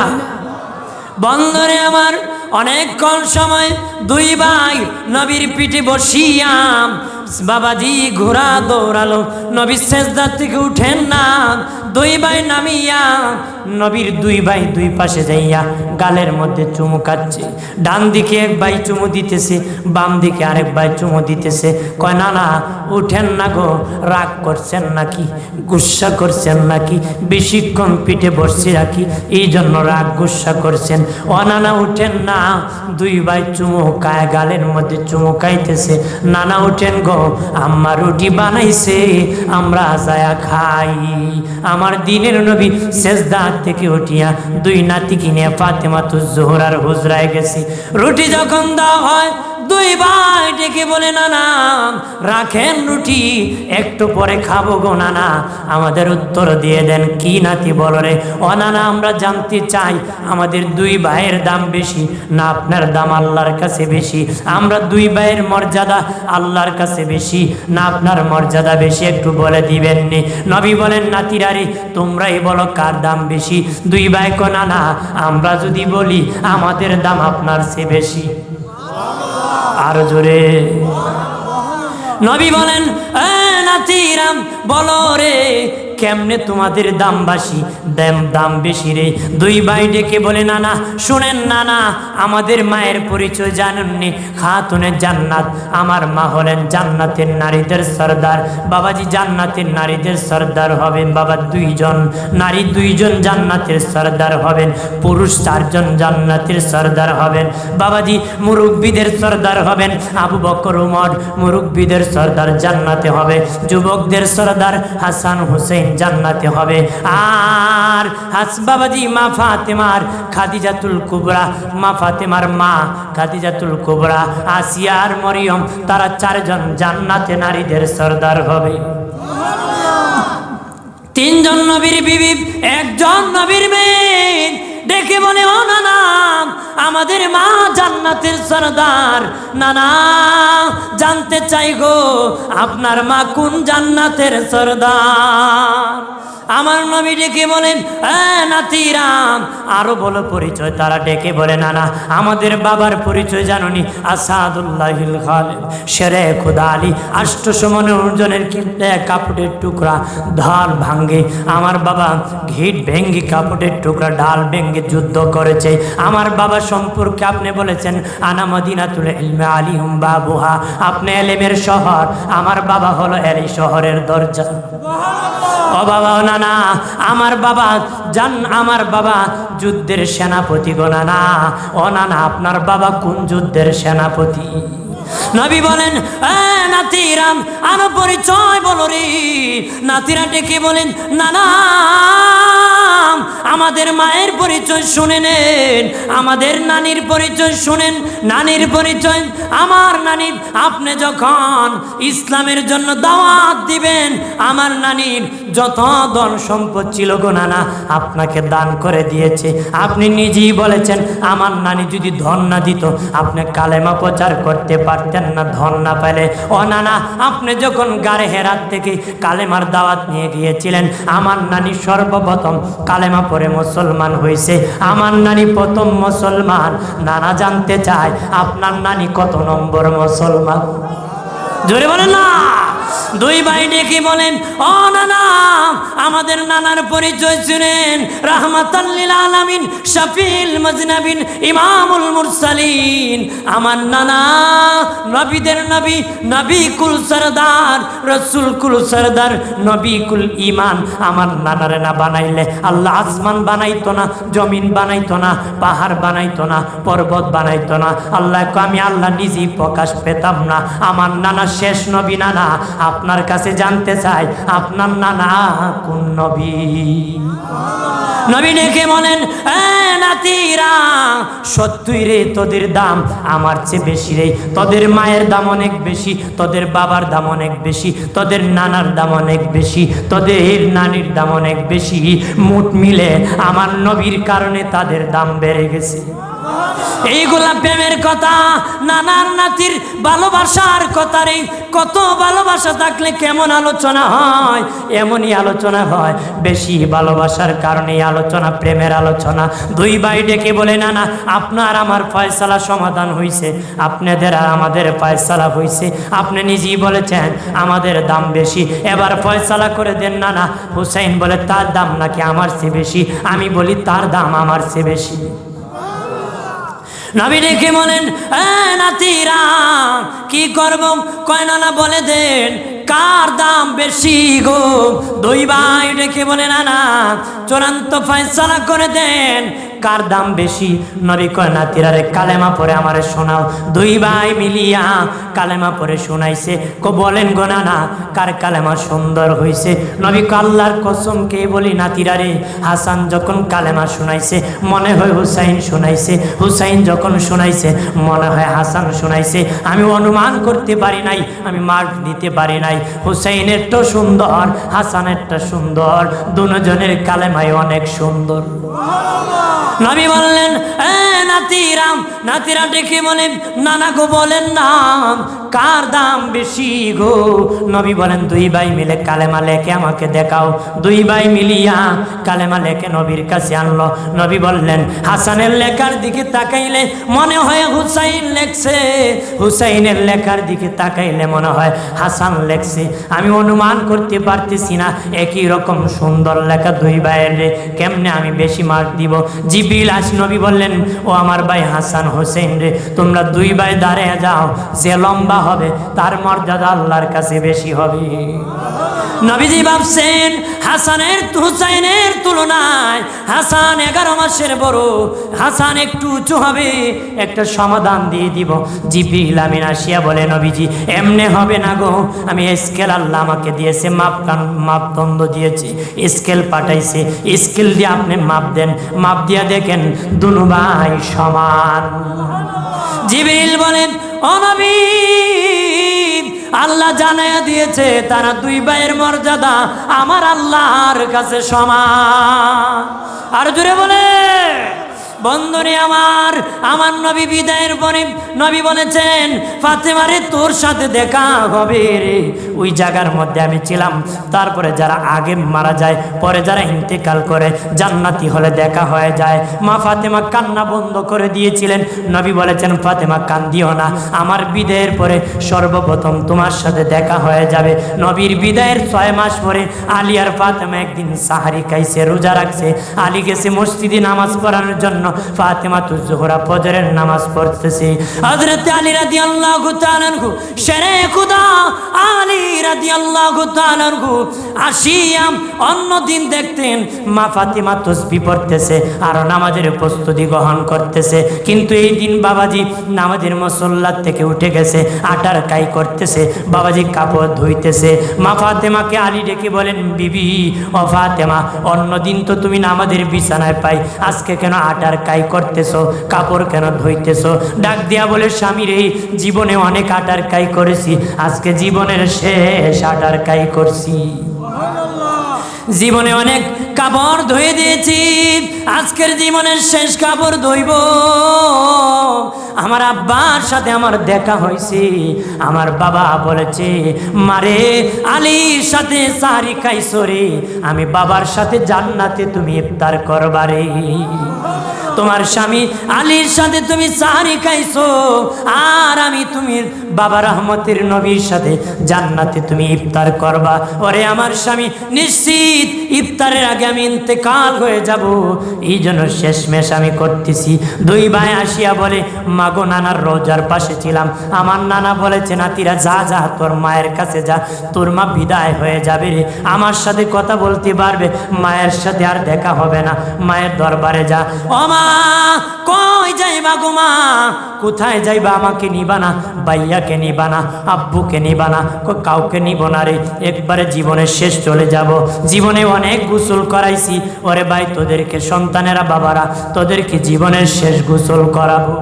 বন্ধরে আমার, অনেকক্ষণ সময় দুই ভাই নবীর পিঠে বসিয়া বাবাজি ঘোড়া দৌড়ালো। নবী সেজদা থেকে উঠেন না, দুই ভাই নামিয়া নবীর দুই ভাই দুই পাশে যাইয়া গালের মধ্যে চুমু খাচ্ছে। ডান দিকে এক ভাই চুমু দিতেছে, বাম দিকে আরেক ভাই চুমু দিতেছে। কয় না না, উঠেন না গো, রাগ করছেন নাকি, গুসা করছেন নাকি, বেশিক্ষণ পিঠে বসছি রাখি এই জন্য রাগ গুসা করছেন? ও নানা উঠেন না। দুই ভাই চুমু খায়, গালের মধ্যে চুমু খাইতেছে। নানা উঠেন গো, আম্মা রুটি বানাইছে, আমরা যায়া খাই। আমার দিনের নবী সেজদা থেকে উঠিয়া দুই নাতিকে নিয়ে ফাতেমাতুজ জোহরার হুজরায় গেছে। রুটি যখন দেওয়া হয়, দুই ভাই ডেকে বলে, নানা রাখেন রুটি, একটু পরে খাবো গো নানা। আমাদের উত্তর দিয়ে দেন, কি নাতি বলো রে? ও নানা, আমরা জানতে চাই আমাদের দুই ভাইয়ের দাম বেশি না আপনার দাম আল্লাহর কাছে বেশি? আমরা দুই ভাইয়ের মর্যাদা আল্লাহর কাছে বেশি না আপনার মর্যাদা বেশি? একটু বলে দিবেন নি? নবী বলেন, নাতিরা রে, তোমরাই বলো কার দাম বেশি? দুই ভাই কো, নানা আমরা যদি বলি আমাদের দাম আপনার চেয়ে বেশি। আর জোরে নবী বলেন, নাতিরাম বলো রে, কেমনে তোমাদের দাম দাম বেশি রে? দুই ভাই ডেকে বলে, নানা শুনেন, নানা আমাদের মায়ের পরিচয় জানেননি? খাতুনে জান্নাত, আমার মা হলেন জান্নাতের নারীদের সর্দার। বাবাজি জান্নাতের নারীদের সর্দার হবেন বাবা দুইজন, নারী দুইজন জান্নাতের সর্দার হবেন, পুরুষ চারজন জান্নাতের সর্দার হবেন। বাবাজি মুরব্বীদের সর্দার হবেন আবু বকর উমর, মুরব্বীদের সর্দার জান্নাতে হবে। যুবকদের সর্দার হাসান হুসেন জান্নাতে হবে। আর বাবাজি মা ফাতেমার, খাদিজাতুল কুবরা, মা ফাতেমার মা খাদিজাতুল কুবরা, আসিয়া আর মরিয়ম, তারা চারজন জান্নাতে নারীদের সর্দার হবে। তিনজন নবীর বিবি, একজন নবীর মেয়ে ডেকে বলে, ও নানা আমাদের মা জান্নাতের সর্দার। নানা জানতে চাই গো, আপনার মা কোন জান্নাতের সর্দার? আমার নবী ডেকে বলেন, নাতিরাম আরো বলো পরিচয়। তারা ডেকে বলে, নানা আমাদের বাবার পরিচয় জানুনি? আসাদুল্লাহিল খালিদ, শেরে খুদা আলী, 800 ওজনের কাপড়ের টুকরা ঢাল ভাঙ্গে। আমার বাবা ঘিট ভেঙ্গে কাপড়ের টুকরা ঢাল ভেঙ্গে যুদ্ধ করেছে। আমার বাবা সম্পর্কে আপনি বলেছেন, আনা মদিনাতুল ইলমি আলিহুম বাবুহা, আপনি এলেমের শহর, আমার বাবা হলো এই শহরের দরজা। ও বাবা, নানা আমার বাবা যুদ্ধের সেনাপতি গো নানা। ও নানা আপনার বাবা কোন যুদ্ধের সেনাপতি? নবী বলেন, নাতিরাম আরো পরিচয় বলো রে। নাতিরা ডেকে বলেন, নানা আমাদের মায়ের পরিচয় শুনে নেন, আমাদের নানির পরিচয় শুনেন। নানির পরিচয়, আমার নানি আপনি যখন ইসলামের জন্য দাওয়াত দিবেন, আমার নানির যত ধন সম্পদ ছিল গো নানা আপনাকে দান করে দিয়েছে। আপনি নিজেই বলেছেন, আমার নানি যদি ধন না দিত আপনি কালেমা প্রচার করতে পারতেন না, ধন না পেলে। ও নানা আপনি যখন গাড়ে হেরাত থেকে কালেমার দাওয়াত নিয়ে গিয়েছিলেন, আমার নানি সর্বপ্রথম কালেমা পড়ে মুসলমান হয়েছে। আমার নানি প্রথম মুসলমান। নানা জানতে চায় আপনার নানি কত নম্বর মুসলমান? জোরে বলেন না। দুই ভাই ডেকে বলেন, ও নানা, আমাদের নানার পরিচয় শুনেন, রাহমাতাল লিল আলামিন, শাফিল মাজনাবিন, ইমামুল মুরসালিন। আমার নানা নবীদের নবী, নবী কুল সরদার, রসুল কুল সরদার, নবী কুল ইমান। আমার নানারে না বানাইলে আল্লাহ আসমান বানাইতো না, জমিন বানাইতো না, পাহাড় বানাইতো না, পর্বত বানাইতো না। আল্লাহ আমি আল্লাহ নিজেই প্রকাশ পেতাম না। আমার নানা শেষ নবী। নানা, আপনার কাছে জানতে চাই, আপনার নানা কোন নবী? নবী ডেকে বলেন, নাতিরা, সত্যই রে, তোদের দাম আমার চেয়ে বেশি রে। তোদের মায়ের দাম অনেক বেশি, তোদের বাবার দাম অনেক বেশি, তোদের নানার দাম অনেক বেশি, তোদের নানির দাম অনেক বেশি। মোট মিলে আমার নবীর কারণে তাদের দাম বেড়ে গেছে। এইগুলা প্রেমের কথা, নানার নাতির ভালোবাসার কথা রে। কত ভালোবাসা থাকলে কেমন আলোচনা হয়, এমনই আলোচনা হয়। বেশি ভালোবাসার কারণে আলোচনা, প্রেমের আলোচনা। দুই ভাই ডেকে বলে, নানা, আপনার আমার ফয়সালা সমাধান হয়েছে, আপনাদের আর আমাদের ফয়সালা হয়েছে। আপনি নিজেই বলেছেন আমাদের দাম বেশি, এবার ফয়সালা করে দেন। নানা হুসাইন বলে, তার দাম নাকি আমার চেয়ে বেশি? আমি বলি তার দাম আমার চেয়ে বেশি। নবী ডেকে বলেন, নাতিরা, কি করব? কয় নানা বলে দেন, কার দাম বেশি গো? দুই ভাই ডেকে বলে, নানা, চূড়ান্ত ফয়সালা করে দেন, কার দাম বেশি? নবী কয়, নাতিরা রে, কালেমা পড়ে আমারে শোনাও। দুই ভাই মিলিয়া কালেমা পড়ে শোনাইছে। বলেন গো নানা, কার কালেমা সুন্দর হইছে? নবী কয়, আল্লাহর কসম কে বলি, নাতিরা রে, হাসান যখন কালেমা শোনাইছে মনে হয় হুসাইন শোনাইছে, হুসাইন যখন শোনাইছে মনে হয় হাসান শোনাইছে। আমি অনুমান করতে পারি নাই, আমি মার্ক দিতে পারি নাই। হুসাইনেরটা সুন্দর, হাসানেরটা সুন্দর, দুজনের কালেমাই অনেক সুন্দর। নবী বললেন, নাতিরাম, নাতিরা ডেকে বলেন, নানা গো বলেন না, কার দাম বেশি গো? নবী বলেন, দুই ভাই মিলে কালেমা লেখে আমাকে দেখাও। দুই ভাই মিলিয়া কালেমা লেখে নবীর কাছে আনলো। নবী বললেন, হাসানের লেখার দিকে তাকাইলে মনে হয় হুসাইন লেখছে, হুসাইনের লেখার দিকে তাকাইলে মনে হয় হাসান লেখছে। আমি অনুমান করতে পারতেছি না, একই রকম সুন্দর লেখা দুই ভাইয়ের রে, কেমনে আমি বেশি মার্ক দিব? জিবরিল আস, নবী বললেন, ও আমার ভাই হাসান হোসেন রে, তোমরা দুই ভাই দাঁড়িয়ে যাও, যে লম্বা হবে তার মর্যাদা আল্লাহর কাছে বেশি হবে। নবীজি ভাবছেন, হাসানের হুসাইনের তুলনায় হাসান 11 মাসের বড়, হাসান একটু উঁচু হবে, একটা সমাধান দিয়ে দিব। জিবরিল আমিন আসিয়া বলে, নবীজি এমনে হবে না গো, আমি স্কেল আল্লাহ আমাকে দিয়েছে, মাপদণ্ড দিয়েছে, স্কেল পাঠাইছে, স্কেল দিয়ে আপনি মাপ দেন, মাপ দিয়া দেখেন দুনো ভাই সমান। জিবরিল বলেন, ও নবী, আল্লাহ জানাইয়া দিয়েছে তারা দুই ভাইয়ের মর্যাদা আমার আল্লাহর কাছে সমান। আর জোরে বলে, বন্ধুরে আমার, আমার নবী বিদায়ের পরে নবী বলেছেন, ফাতেমা রে, তোর সাথে দেখা হবে রে। ওই জায়গার মধ্যে আমি ছিলাম, তারপরে যারা আগে মারা যায়, পরে যারা ইন্তেকাল করে জান্নাতি হলে দেখা হয়ে যায়। মা ফাতেমা কান্না বন্ধ করে দিয়েছিলেন। নবী বলেছেন, ফাতেমা কান্দিও না, আমার বিদায়ের পরে সর্বপ্রথম তোমার সাথে দেখা হয়ে যাবে। নবীর বিদায়ের 6 মাস পরে আলী আর ফাতেমা একদিন সাহারি খাইছে, রোজা রাখছে। আলী গেছে মসজিদে নামাজ পড়ানোর জন্য, ফাতেমা তো যোহরা ফজরের নামাজ পড়তেছে। হযরত আলী রাদিয়াল্লাহু তাআলা আনহু, শেরে খুদা আলী রাদিয়াল্লাহু তাআলা আনহু আসিয়াম অন্যদিন দেখতেন মা ফাতেমা তাসবিহ পড়তেছে আর নামাজের প্রস্তুতি গ্রহণ করতেছে। কিন্তু এই দিন বাবাজি নামাজের মুসল্লা থেকে উঠে গেছে, আটার কাই করতেছে, বাবাজি কাপড় ধুইতেছে। মা ফাতেমাকে আলী ডেকে বলেন, বিবি ও ফাতেমা, অন্যদিন তো তুমি নামাজের বিছানায় পাই, আজকে কেন আটার কাই করতেছো, কাপড় কেন ধুইতেছো? ডাক দিয়া বলে, স্বামী রে, জীবনে অনেক আটার কাই করেছি, আজকে জীবনের শেষ আটার কাই করছি। জীবনে অনেক কাপড় ধুয়ে দিয়েছি, আজকের জীবনের শেষ কাপড় ধুইব। আমার আব্বার সাথে আমার দেখা হয়েছে, আমার বাবা বলেছে, মারে আলীর সাথে সাহারি খাইছো রে, আমি বাবার সাথে জান্নাতে তুমি ইফতার করবারে। তোমার স্বামী আলীর সাথে তুমি সাহারি খাইছো, আর আমি তুমি বাবা রহমতের নবীর সাথে জান্নাতে তুমি ইফতার করবা। ওরে আমার স্বামী, নিশ্চিত ইফতারের আগে আমি ইন্তেকাল হয়ে যাব, এই জন্য শেষমেশ আমি করতেছি। দুই ভাই আসিয়া বলে, মাগো নানার রোজার পাশে ছিলাম, আমার নানা বলেছে নাতিরা যা যা তোর মায়ের কাছে যা, তোর মা বিদায় হয়ে যাবে রে, আমার সাথে কথা বলতে পারবে, মায়ের সাথে আর দেখা হবে না, মায়ের দরবারে যা। ও মা, কই যাইবা গো মা, কোথায় যাইবা? আমাকে নিবা না, ভাইয়াকে নিবা না, আব্বুকে নিবা না, কাউকে নিব না রে, একবারে জীবনের শেষ চলে যাব, জীবনে অনেক গোসল করাইছি, ওরে ভাই তোদেরকে সন্তানেরা বাবারা তোদেরকে জীবনের শেষ গোসল করাবো।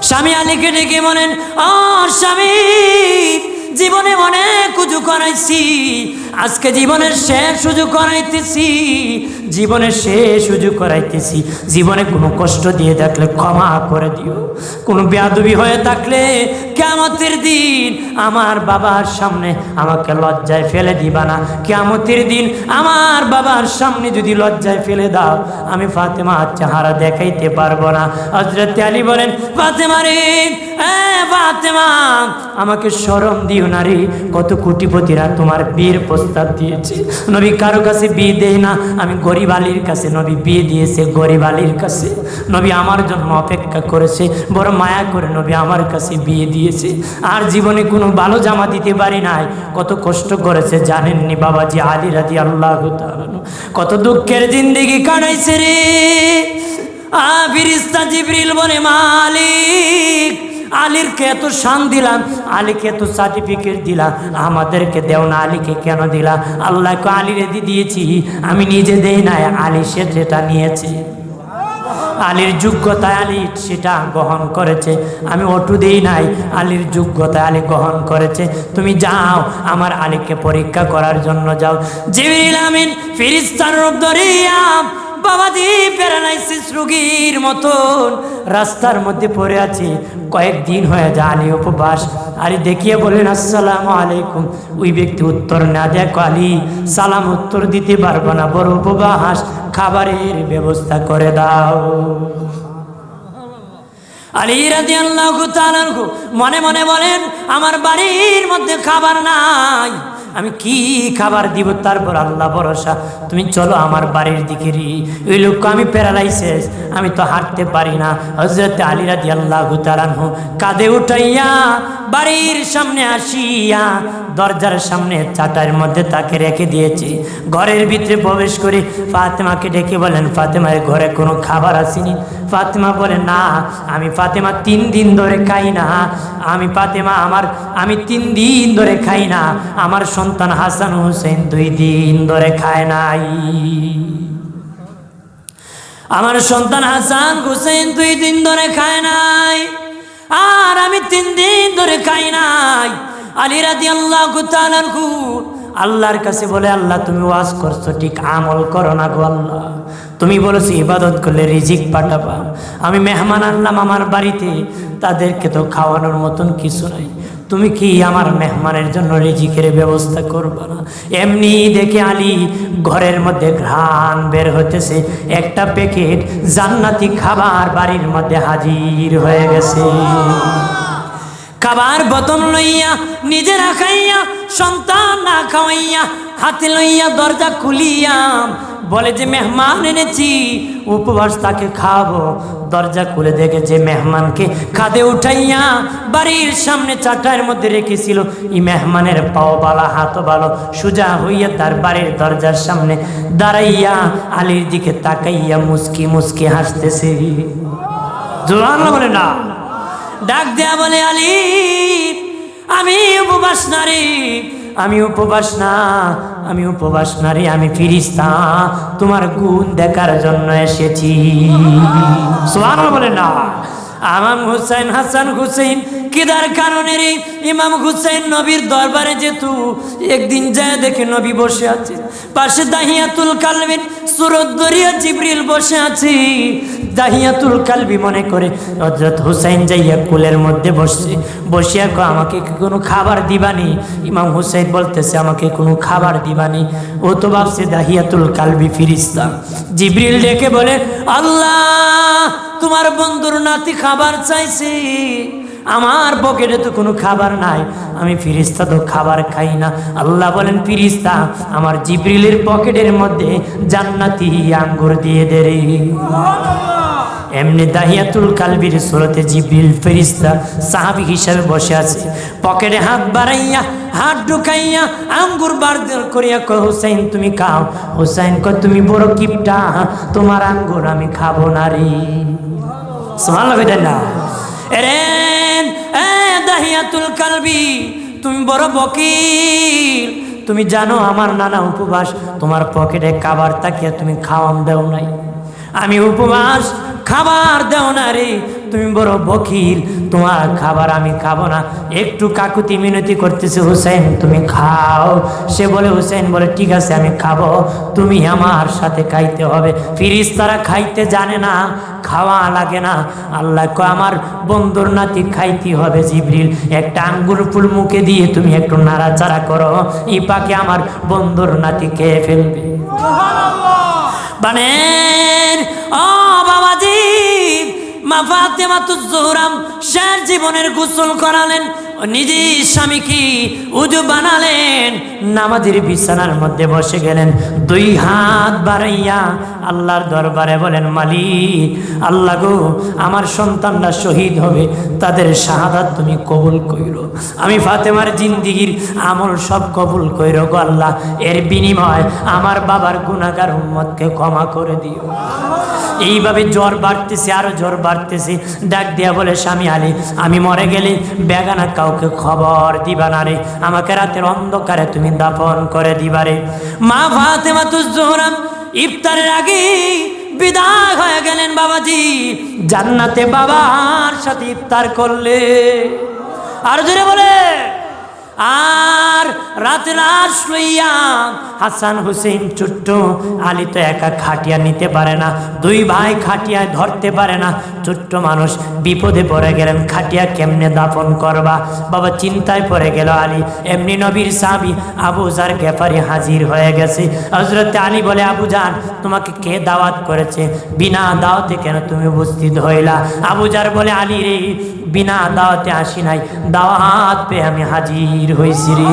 স্বামী আলীকে ডেকে বলেন, ও স্বামী, জীবনে অনেক উজু করাইছি, আজকে জীবনের শেষ উজু করাইতেছি, জীবনের শেষ উজু করাইতেছি, জীবনে কোনো কষ্ট দিয়ে থাকলে ক্ষমা করে দিও, কোনো বেয়াদবি হয়ে থাকলে কিয়ামতের দিন আমার বাবার সামনে আমাকে লজ্জায় ফেলে দিবা না, কিয়ামতের দিন আমার বাবার সামনে যদি লজ্জায় ফেলে দাও, আমি ফাতেমা চেহারা দেখাইতে পারবো না। হযরত আলী বলেন, ফাতেমা রে, ফাতেমা, আমাকে শরম দিও না রে, কত কোটিপতিরা তোমার বিয়ের প্রস্তাব দিয়েছে, নবী কারো কাছে বিয়ে দেয় না, আমি গরিব আলীর কাছে নবী বিয়ে দিয়েছে, গরিব আলীর কাছে নবী আমার জন্য অপেক্ষা করেছে, বড় মায়া করে নবী আমার কাছে বিয়ে দিয়েছে, আর জীবনে কোনো ভালো জামা দিতে পারি নাই, কত কষ্ট করেছে জানেননি বাবাজি আলী রাদিয়াল্লাহু তাআলা কত দুঃখের জিন্দেগি কাটাইছে রে। ফেরেশতা জিবরিল বলে, মালিক, আলীরকে এত শান দিলাম, আলীকে এত সার্টিফিকেট দিলাম, আমাদেরকে দেও না, আলীকে কেন দিলা? আল্লাহকে আলীরে দিয়েছি, আমি নিজে দেই নাই, আলী সে যেটা নিয়েছে, আলীর যোগ্যতায় আলী সেটা গ্রহণ করেছে, আমি ওটু দেই নাই, আলীর যোগ্যতায় আলী গ্রহণ করেছে, তুমি যাও আমার আলীকে পরীক্ষা করার জন্য যাও। জিবরিল আমিন ফেরেশতার রূপ ধরিয়া বাবাজি প্যারালাইসিস রোগীর মতন রাস্তার মধ্যে পড়ে আছে, কয়েকদিন হয়ে যায়, আলী উপবাস। আলী দেখিয়ে বলেন, আসসালামু আলাইকুম। ওই ব্যক্তি উত্তর না দেখো, আলী সালাম উত্তর দিতে পারবো না, বড় উপবাস, খাবারের ব্যবস্থা করে দাও। আলী রাদিয়াল্লাহু তাআলা মনে মনে বলেন, আমার বাড়ির মধ্যে খাবার নাই, আমি কি খাবার দিব? তারপর আল্লাহ ভরসা, তুমি চলো আমার বাড়ির দিকে রে। ওই লোক, আমি প্যারালাইসিস, আমি তো হাঁটতে পারি না। হযরত আলী রাদিয়াল্লাহু তাআলা কাঁধে উঠাইয়া বাড়ির সামনে আসিয়া দরজার সামনে চাটাইয়ের মধ্যে তাকে রেখে দিয়েছি। ঘরের ভিতরে প্রবেশ করে ফাতেমাকে ডেকে বলেন, ফাতেমা, ঘরে কোনো খাবার আসেনি? ফাতেমা বলে, না, আমি ফাতেমা 3 দিন ধরে খাই না, আমি ফাতেমা আমি 3 দিন ধরে খাই না, আমার সন্তান হাসান হুসেন 2 দিন ধরে খায় নাই, আমার সন্তান হাসান হুসেন 2 দিন ধরে খায় নাই, আর আমি 3 দিন ধরে খাই নাই। আলী রাদিয়াল্লাহু তাআলা আল্লাহর কাছে বলে, আল্লাহ তুমি ওয়াজ করছো ঠিক, আমল করো না গো আল্লাহ, তুমি বলেছো ইবাদত করলে রিজিক পাঠাবা, আমি মেহমান আনলাম আমার বাড়িতে, তাদেরকে তো খাওয়ানোর মতন কিছু নাই, তুমি কি আমার মেহমানের জন্য রিজিকের ব্যবস্থা করবে না? এমনি দেখে আলী ঘরের মধ্যে ঘ্রাণ বের হতেছে, একটা প্যাকেট জান্নাতি খাবার বাড়ির মধ্যে হাজির হয়ে গেছে। খাবার বোতল লইয়া নিজেরা খাইয়া সন্তান না খাওয়াইয়া হাতে লইয়া দরজা খুলিয়া বলে যে মেহমান এনেছি, উপবাস তাকে খাবো। দরজা খুলে দেখে যে মেহমানকে খাদে উঠাইয়া বাড়ির সামনে চাটাইয়ের মধ্যে রেখেছিল, এই মেহমানের পাও বালা হাত বালো সোজা হইয়া তার বাড়ির দরজার সামনে দাঁড়াইয়া আলীর দিকে তাকাইয়া মুস্কি মুস্কি হাসতেছে। জোরান বলে না, ডাক দেয়া বলে, আলী আমি উপবাস না রে, আমি উপবাস না, আমি উপবাস না রে, আমি ফেরেশতা, তোমার গুণ দেখার জন্য এসেছি। সুবহানাল্লাহ বলে না। ইমাম হুসাইন হাসান হুসাইন কিদার কারণে রে ইমাম হুসাইন নবীর দরবারে যেত, একদিন যায় দেখে নবী বসে আছে, পাশে দাহিয়াতুল কালবিন সুরত দরিয়া জিবরিল বসে আছে। দাহিয়াতুল কালবি মনে করে হযরত হুসাইন যাইয়া কোলের মধ্যে বসিয়া কয় আমাকে কি কোনো খাবার দিবানি? ইমাম হুসাইন বলতেছে আমাকে কোনো খাবার দিবানি? ও তো ভাবছে দাহিয়াতুল কালবি ফেরেশতা। জিবরিল ডেকে বলে আল্লাহ তোমার বন্ধুর নাতি খাবার চাইছে, আমার পকেটে তো কোনো খাবার নাই, আমি ফেরেশতা তো খাবার খাই না। আল্লাহ বলেন ফেরেশতা আমার জিবরিলের পকেটের মধ্যে জান্নাতি আঙ্গুর দিয়ে দে রে। এমনি দাহিয়াতুল কালবির সূরতে জিবরিল ফেরেশতা সাহাবী হিসেবে বসে আছে, পকেটে হাত বাড়াইয়া হাত ঢুকাইয়া আঙ্গুর বার করিয়া কয় হুসাইন তুমি খাও। হুসাইন কয় তুমি বড় কিপটা, তোমার আঙ্গুর আমি খাবো না রে। সুবহানাল্লাহ কইতেন না? এরে দাহিয়াতুল কালবি তুমি বড় বকিল, তুমি জানো আমার নানা উপবাস, তোমার পকেটে খাবার তাকিয়া তুমি খাওয়ান দেও নাই, আমি উপবাস খাবার দেও না রে, তুমি বড় বকিল, তোমার খাবার আমি খাবো না। একটু কাকুতি মিনতি করতেছে হুসাইন তুমি খাও। সে বলে হুসাইন বলে ঠিক আছে আমি খাবো, তুমি আমার সাথে খাইতে হবে। ফেরেশতারা খাইতে জানে না, খাওয়া লাগে না। আল্লাহ কয় আমার বন্ধুর নাতি খাইতে হবে। জিবরিল একটা আঙ্গুর ফুল মুখে দিয়ে তুমি একটু নাড়াচাড়া করো, এই পাকে আমার বন্ধুর নাতি খেয়ে ফেলবে। বানেন ও বাবাজি, মা ফাতেমাতুজ জোহরা শেষ জীবনের গোসল করালেন, নিজে স্বামীকে উজু বানালেন, নামাজের বিছানার মধ্যে বসে গেলেন, দুই হাত বাড়াইয়া আল্লাহর দরবারে বলেন মালিক আল্লাহ গো আমার সন্তানরা শহীদ হবে, তাদের শাহাদাত তুমি কবুল কইরো, আমি ফাতেমার জিন্দিগির আমল সব কবুল কইরো গো আল্লাহ, এর বিনিময় আমার বাবার গুনাহগার উম্মতকে ক্ষমা করে দিও। এইভাবে জ্বর বাড়তেছে, আরো জ্বর বাড়তেছে। ডাক দিয়া বলে স্বামী আলী আমি মরে গেলে বেগানা কাউকে খবর দিবা না রে, আমাকে রাতের অন্ধকারে তুমি দাফন করে দিবা রে। মা ফাতেমাতুজ জোহরা ইফতারের আগে বিদায় হয়ে গেলেন বাবাজি, জান্নাতে বাবার সাথে ইফতার করলে। আর জোরে বলে আর রাতে লাশ লইয়া হাসান হুসেন ছোট্ট আলী তো একা খাটিয়া নিতে পারে না, দুই ভাই খাটিয়ায় ধরতে পারে না, ছোট্ট মানুষ বিপদে পড়ে গেলেন, খাটিয়া কেমনে দাফন করবা? বাবা চিন্তায় পড়ে গেল আলী। এমনি নবীর সাহাবী আবু জার গেফারি হাজির হয়ে গেছে। হযরত আলী বলে আবু জান তোমাকে কে দাওয়াত করেছে? বিনা দাওয়াতে কেন তুমি উপস্থিত হইলা? আবু জার বলে আলী রে বিনা দাওয়াতে আসি নাই, দাওয়াত পেয়ে আমি হাজির হইছি রে।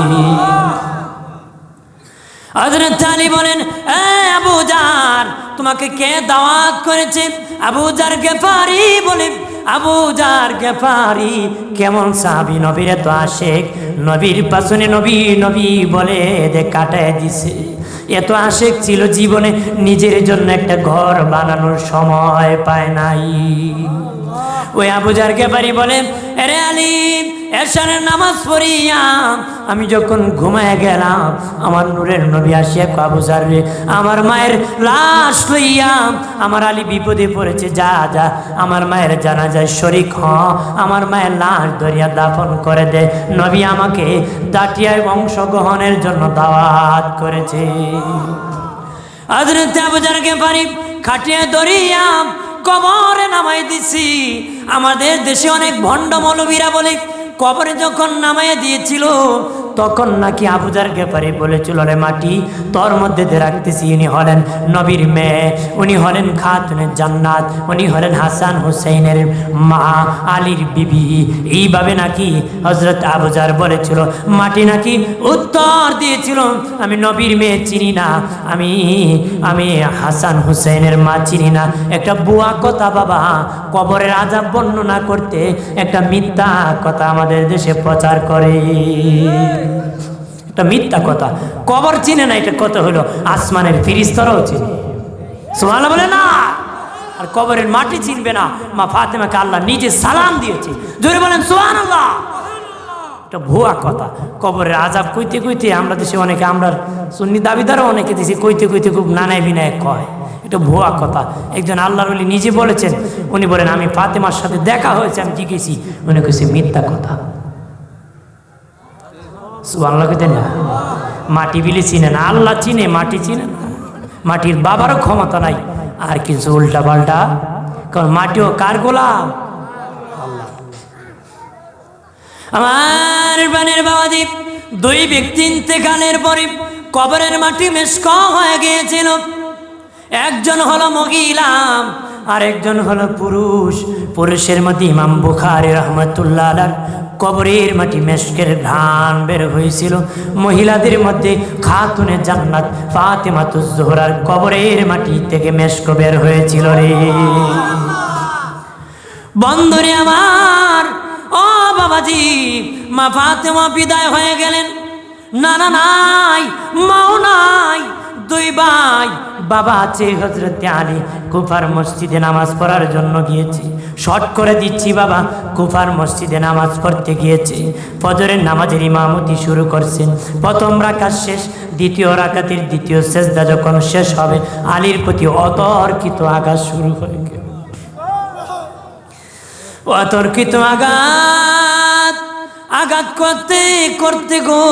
হযরত আলী বলেন এ আবু জার তোমাকে কে দাওয়াত করেছে? আবু জার গেফারি বলে আবু জার গেফারি কেমন সাহাবী, নবীর এত আশেক, নবীর পাশনে নবী নবী বলে এদে কাটায় দিছে, এত আশেক ছিল জীবনে নিজের জন্য একটা ঘর বানানোর সময় পায় নাই। ওই আবু জার গেফারি বলে আরে আলী এশারের নামাজ পড়িয়া আমি যখন ঘুমায় গেলাম আমার নূরের নবী আসিয়া আবু জার রে আমার মায়ের লাশ লইয়া আমার আলী বিপদে পড়েছে, যা যা আমার মায়ের জানাজায় শরীক হ, আমার মায়ের লাশ ধরিয়া দাফন করে দে। নবী আমাকে দাটিয়ায় অংশগ্রহণের জন্য দাওয়াত করেছে। হযরত আবু জার গেফারি খাটিয়া ধরিয়া কবরে নামাই দিছি। আমাদের দেশে অনেক ভণ্ড মৌলবীরা বলে কবরে যখন নামাইয়া দিয়েছিল তখন নাকি আবু জার গেফারি বলেছিল রে মাটি তোর মধ্যে দিয়ে রাখতেছি, উনি হলেন নবীর মেয়ে, উনি হলেন খাতুনে জান্নাত, উনি হলেন হাসান হুসাইনের মা আলীর বিবি। এইভাবে নাকি হযরত আবু জার বলেছিল। মাটি নাকি উত্তর দিয়েছিল আমি নবীর মেয়ে চিনি না, আমি হাসান হুসাইনের মা চিনি না। একটা বুয়া কথা বাবা, কবরের আযাব বর্ণনা করতে একটা মিথ্যা কথা আমাদের দেশে প্রচার করে, এটা মিথ্যা কথা। কবর চিনে না, এটা কত হলো আসমানের ফেরেশতারাও চিনে। সুবহানাল্লাহ বলে না, আর কবরের মাটি চিনবে না। মা ফাতেমাকে আল্লাহ নিজে সালাম দিয়েছে, জোরে বলেন সুবহানাল্লাহ। এটা ভুয়া কথা। কবরের আযাব কইতে কইতে আমরা দেশে অনেকে, আমরা সুন্নি দাবিদারও অনেকে দেশে কইতে কইতে খুব নানায় বিনায় কয়, এটা ভুয়া কথা। একজন আল্লাহর ওলি নিজে বলেছেন, উনি বলেন আমি ফাতেমার সাথে দেখা হয়েছে, আমি জিজ্ঞেসি, উনি কইছে মিথ্যা কথা। সুবহানাল্লাহ কইতেন না। মাটি বিলি চিনে না, আল্লাহ চিনে, মাটি চিনে না। মাটির বাবারও ক্ষমতা নাই, আর কিছু উল্টা পাল্টা কারণ মাটিও কার গোলাম? আমার প্রাণের বাবাজি, দুই ব্যক্তি ইন্তেকালের পরে কবরের মাটি মেশক হয়ে গিয়েছিল। একজন হলো মহিলা আর একজন হলো পুরুষ। পুরুষের মধ্যে ইমাম বুখারী রাহমাতুল্লাহ আলাইহি কবরের মাটি মেশকের ঘ্রাণ বের হয়েছিল। মহিলাদের মধ্যে খাতুনে জান্নাত ফাতেমাতুজ জোহরার কবরের মাটি থেকে মেশক বের হয়েছিল রে বন্ধুরে আমার। ও বাবাজি, মা ফাতেমা বিদায় হয়ে গেলেন। নানা নাই, মাও নাই, দুই ভাই। বাবা আছে হযরতে আলী, কুফার মসজিদে নামাজ পড়ার জন্য গিয়েছে। শর্ট করে দিচ্ছি, বাবা কুফার মসজিদে নামাজ পড়তে গিয়েছে। ফজরের নামাজের ইমামতি শুরু করছেন। প্রথম রাকাত শেষ, দ্বিতীয় রাকাতের দ্বিতীয় সেজদা যখন শেষ হবে, আলীর প্রতি অতর্কিত আঘাত শুরু হয়ে গেল। অতর্কিত আঘাত করতে করতে গো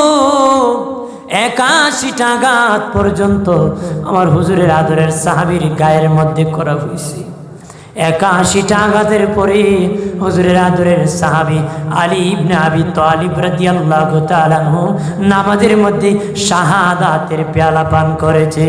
81টা আঘাত পর্যন্ত আমার হুজুরের আদরের সাহাবীর গায়ের মধ্যে করা হয়েছে। 81টা আঘাতের পরে হুজুরের আদরের সাহাবী আলী ইবনে আবি তালিব রাদিয়াল্লাহু তাআলা আনহু নামাজের মধ্যে শাহাদাতের পেয়ালা পান করেছে।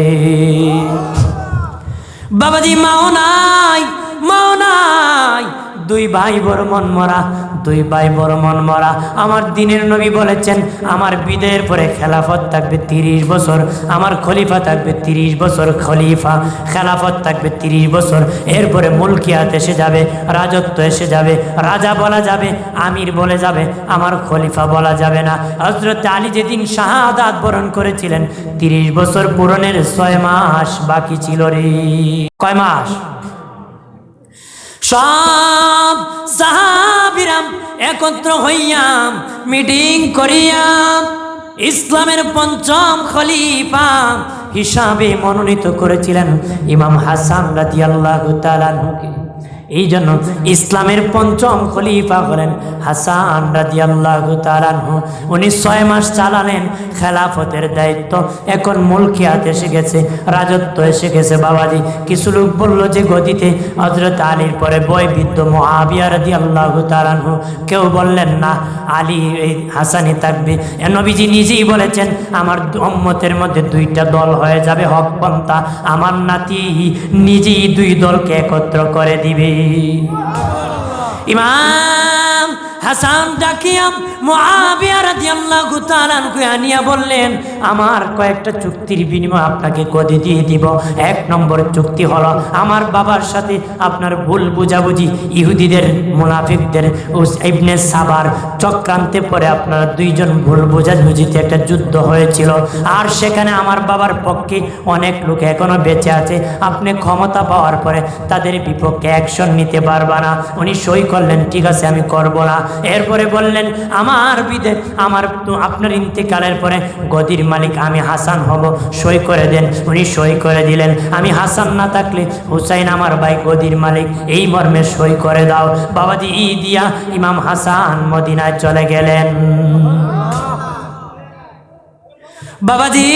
বাবাজি, মাও নাই, মাও নাই, দুই ভাই বড় মন মরা, দুই ভাই বড় মন মরা। আমার দিনের নবী বলেছেন, আমার বিদায়ের পরে খেলাফত থাকবে 30 বছর, আমার খলিফা থাকবে 30 বছর, খলিফা খেলাফত থাকবে 30 বছর। এরপরে মুলকিয়াত এসে যাবে, রাজত্ব এসে যাবে, রাজা বলা যাবে, আমির বলে যাবে, আমার খলিফা বলা যাবে না। হযরত আলী যেদিন শাহাদাত বরণ করেছিলেন, 30 বছর পূরণের 6 মাস বাকি ছিল রে। কয় মাস? সব সাহাবীরাম একত্র হইয়াম মিটিং করিয়াম ইসলামের পঞ্চম খলিফা হিসাবে মনোনীত করেছিলেন ইমাম হাসান রাদিয়াল্লাহু তাআলা আনহুকে। এই জন্য ইসলামের পঞ্চম খলিফা হলেন হাসান রাদিয়াল্লাহু তাআলা আনহু। উনি 6 মাস চালালেন খেলাফতের দায়িত্ব। এখন মুলকিয়াত এসে গেছে, রাজত্ব এসে গেছে। বাবাজি, কিছু লোক বলল যে গদিতে হযরত আলীর পরে বয়োবৃদ্ধ মুআবিয়া রাদিয়াল্লাহু তাআলা আনহু। কেউ বললেন না, আলী এই হাসানই থাকবে। নবীজি নিজেই বলেছেন, আমার উম্মতের মধ্যে 2টা দল হয়ে যাবে, হকপন্থা। আমার নাতি নিজেই 2 দলকে একত্র করে দিবে। ইমাম হাসান ডাকিয়াম মুআবিয়া রাদিয়াল্লাহু তাআলা আনহু আনিয়া বললেন, আমার কয়েকটা চুক্তির বিনিময়ে আপনাকে গদি দিয়ে দিব। 1 নম্বর চুক্তি হলো, আমার বাবার সাথে আপনার ভুল বুঝাবুঝি, ইহুদিদের মুনাফিকদের ইবনে সাবার চক্রান্তে পরে আপনারা 2 জন ভুল বুঝাবুঝিতে একটা যুদ্ধ হয়েছিল। আর সেখানে আমার বাবার পক্ষে অনেক লোক এখনো বেঁচে আছে। আপনি ক্ষমতা পাওয়ার পরে তাদের বিপক্ষে অ্যাকশন নিতে পারবা না। উনি সই করলেন, ঠিক আছে আমি করব না। এরপরে বললেন, আমার আপনার ইন্তেকালের পরে গদির মালিক আমি হাসান হব, সই করে দেন। উনি সই করে দিলেন। আমি হাসান না থাকলে হুসাইন আমার ভাই গদির মালিক, এই মর্মে সই করে দাও। বাবাজি দিয়া ইমাম হাসান মদিনায় চলে গেলেন। বাবাজি,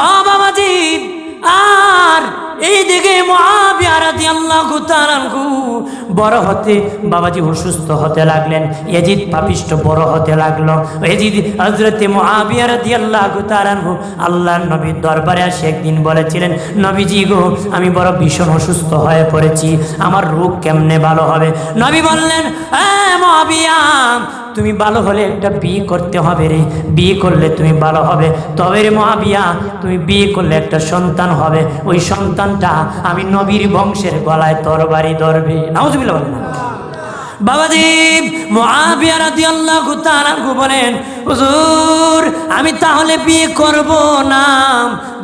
ও বাবাজি, আর এইদিকে মুআবিয়া রাদিয়াল্লাহু তাআলা আনহু বড় হতে বাবাজি অসুস্থ হতে লাগলেন। ইয়াজিদ পাপিষ্ট বড় হতে লাগলো। ইয়াজিদ হযরতে মুআবিয়া রাদিয়াল্লাহু তাআলা আনহু আল্লাহর নবীর দরবারে এসে একদিন বলেছিলেন, নবীজি গো, আমি বড় ভীষণ অসুস্থ হয়ে পড়েছি, আমার রোগ কেমনে ভালো হবে? নবী বললেন, মুআবিয়া, তুমি ভালো হলে একটা বিয়ে করতে হবে রে, বিয়ে করলে তুমি ভালো হবে। তবে রে মুআবিয়া, তুমি বিয়ে করলে একটা সন্তান হবে, ওই সন্তানটা আমি নবীর বংশের গলায় তরবারি ধরবে। নাউজুবিল্লাহ বলেন না। বাবাজি, মুআবিয়া রাদিয়াল্লাহু তাআলা আনহু বলেন, হুজুর আমি তাহলে বিয়ে করব না।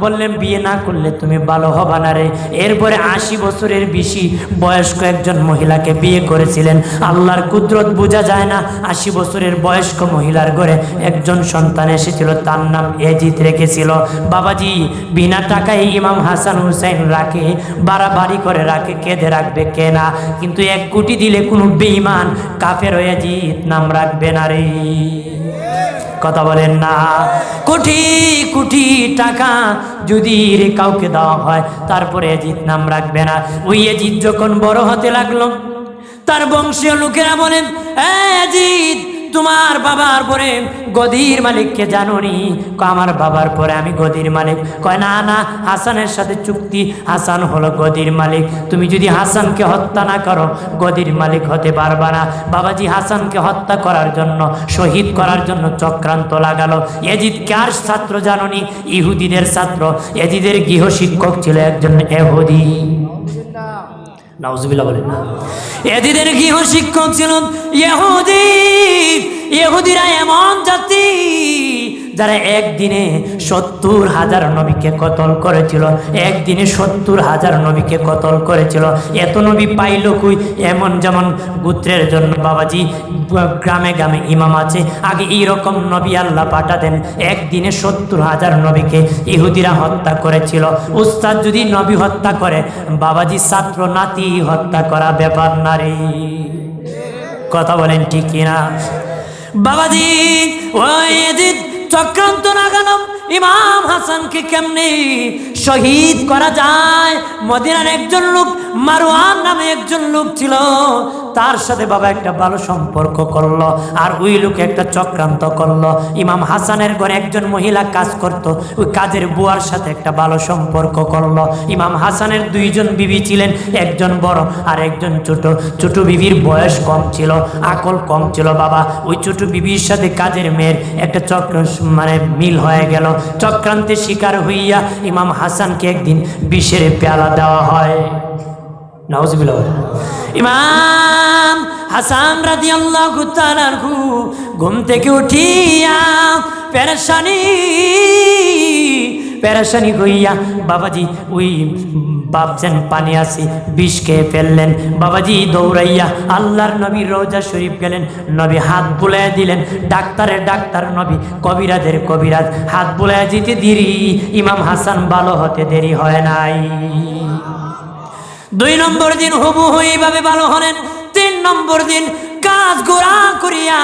বললেন, বিয়ে না করলে তুমি ভালো হবা না রে। এরপরে 80 বছরের বেশি বয়স্ক একজন মহিলাকে বিয়ে করেছিলেন। আল্লাহর কুদরত বোঝা যায় না। 80 বছরের বয়স্ক মহিলার ঘরে একজন সন্তান এসেছিল, তার নাম ইয়াজিদ রেখেছিল। বাবাজি, বিনা টাকায় ইমাম হাসান হুসাইন রাখে, বাড়াবাড়ি করে রাখে, কেঁদে রাখবে কে না? কিন্তু 1 কোটি দিলে কোনো বেঈমান কাফের ইয়াজিদ নাম রাখবে না রে। কথা বলেন না। কোটি কোটি টাকা যদি কাউকে দেওয়া হয় তারপরে এজিদ নাম রাখবে না। ওই এজিদ যখন বড় হতে লাগলো, তার বংশীয় লোকেরা বলেন, এজিদ তোমার বাবার পরে গদির মালিককে জানোনি? আমার বাবার পরে আমি গদির মালিক। কয় না না, হাসানের সাথে চুক্তি, হাসান হলো গদির মালিক, তুমি যদি হাসানকে হত্যা না করো গদির মালিক হতে পারবা না। বাবাজি হাসানকে হত্যা করার জন্য, শহীদ করার জন্য চক্রান্ত লাগালো। এজিদ কার ছাত্র জানোনি? ইহুদিদের ছাত্র। এজিদের গৃহশিক্ষক ছিল একজন ইহুদি। নাউজুবিল্লাহ বলেন না। এজিদের গৃহশিক্ষক ছিল ইহুদি। ইহুদিরা এমন জাতি যারা একদিনে 70,000 নবীকে কতল করেছিল, একদিনে 70,000 নবীকে কতল করেছিল। এত নবী পাইল কই? এমন যেমন গোত্রের জন্য বাবাজি গ্রামে গ্রামে ইমাম আছে, আগে এইরকম নবী আল্লাহ পাঠাতেন। একদিনে 70,000 নবীকে ইহুদিরা হত্যা করেছিল। উস্তাদ যদি নবী হত্যা করে, বাবাজি ছাত্র নাতি হত্যা করা ব্যাপার না রে। কথা বলেন ঠিক কিনা বাবাজি? ওই এজিদ চক্রান্ত লাগালাম ইমাম হাসানকে কেমনে শহীদ করা যায়। মদিনার একজন লোক, মারওয়ান নামে একজন লোক ছিল, তার সাথে বাবা একটা ভালো সম্পর্ক করলো, আর ওই লোক একটা চক্রান্ত করলো। ইমাম হাসানের ঘরে একজন মহিলা কাজ করত, ওই কাজের বুয়ার সাথে একটা ভালো সম্পর্ক করলো। ইমাম হাসানের 2 জন বিবি ছিলেন, একজন বড় আর একজন ছোট। ছোট বিবির বয়স কম ছিল, আকল কম ছিল বাবা। ওই ছোট বিবির সাথে কাজের মেয়ের একটা চক্র মিল হয়ে গেল। চক্রান্তের শিকার হইয়া ইমাম হাসানকে একদিন বিষের পেয়ালা দেওয়া হয়। নাউজুবিল্লাহ। ইমাম হাসান রাদিয়াল্লাহু তাআলা আনহু ঘুম থেকে উঠিয়া পেরেশানি হইয়া বাবাজি ওই ভাবছেন পানি আসি, বিষ খেয়ে ফেললেন। বাবাজি দৌড়াইয়া আল্লাহর নবীর রওজা শরীফ গেলেন। নবী হাত বুলাইয়া দিলেন। ডাক্তারের ডাক্তার নবী, কবিরাজের কবিরাজ। হাত বুলাইয়া যেতে দেরি, ইমাম হাসান ভালো হতে দেরি হয় নাই। 2 নম্বর দিন হুবহু এইভাবে ভালো হলেন। 3 নম্বর দিন কাজ গোড়া করিয়া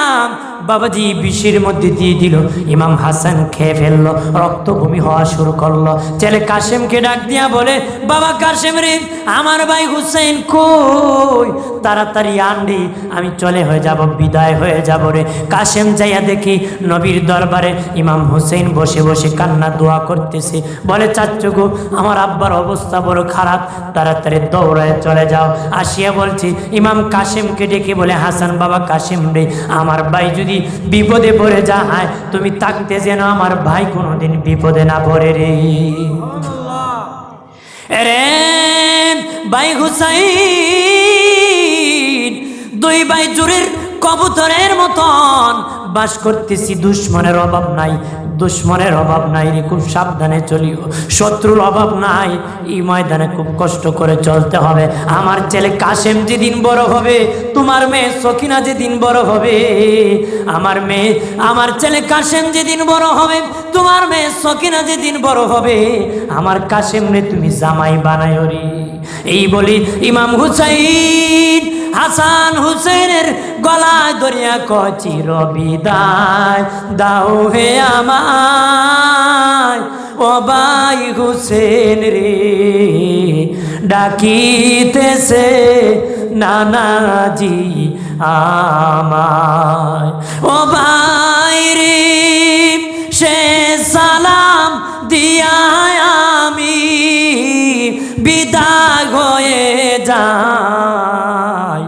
বাবাজি বিষের মধ্যে দিয়ে দিল। ইমাম হাসান খেয়ে ফেললো, রক্ত বমি হওয়া শুরু করলো। ছেলে কাশেমকে ডাক দিয়া বলে, বাবা কাশেম রে, আমার ভাই হুসেন কই? তাড়াতাড়ি আনলি, আমি চলে হয়ে যাব, বিদায় হয়ে যাব রে। কাশেম যাইয়া দেখি নবীর দরবারে ইমাম হুসেন বসে বসে কান্না দোয়া করতেছে। বলে, চাচ্চু গো, আমার আব্বার অবস্থা বড় খারাপ, তাড়াতাড়ি দৌড়ায় চলে যাও। আসিয়া বলছি ইমাম কাশেমকে ডেকে বলে, হাসান বাবা কাশেম রে, আমার ভাই যদি বিপদে পড়ে যায়, তুমি থাকতে যেন আমার ভাই কোনোদিন বিপদে না পড়ে রে। রে ভাই হুসাইন, 2 ভাই জোরের কবুতরের মতন বাস করতেছি। দুশ্মনের অভাব নাই, দুশ্মনের অভাব নাই রে, খুব সাবধানে চলিও। শত্রুর অভাব নাই, এই ময়দানে খুব কষ্ট করে চলতে হবে। আমার ছেলে কাশেম যেদিন বড় হবে, তোমার মেয়ে সকিনা যেদিন বড় হবে, আমার ছেলে কাশেম যেদিন বড় হবে, তোমার মেয়ে সকিনা যেদিন বড় হবে, আমার কাশেম রে তুমি জামাই বানায়ো রে। এই বলি ইমাম হুসাইন হাসান হুসেনের গলায় ধরিয়া চির বিদায় দাও হে আমায়, ও ভাই হুসেন রে, ডাকিতেছে নানাজি আমায়। ও ভাই রে, সে সালাম দিয়া আমি বিদায় হয়ে যাই।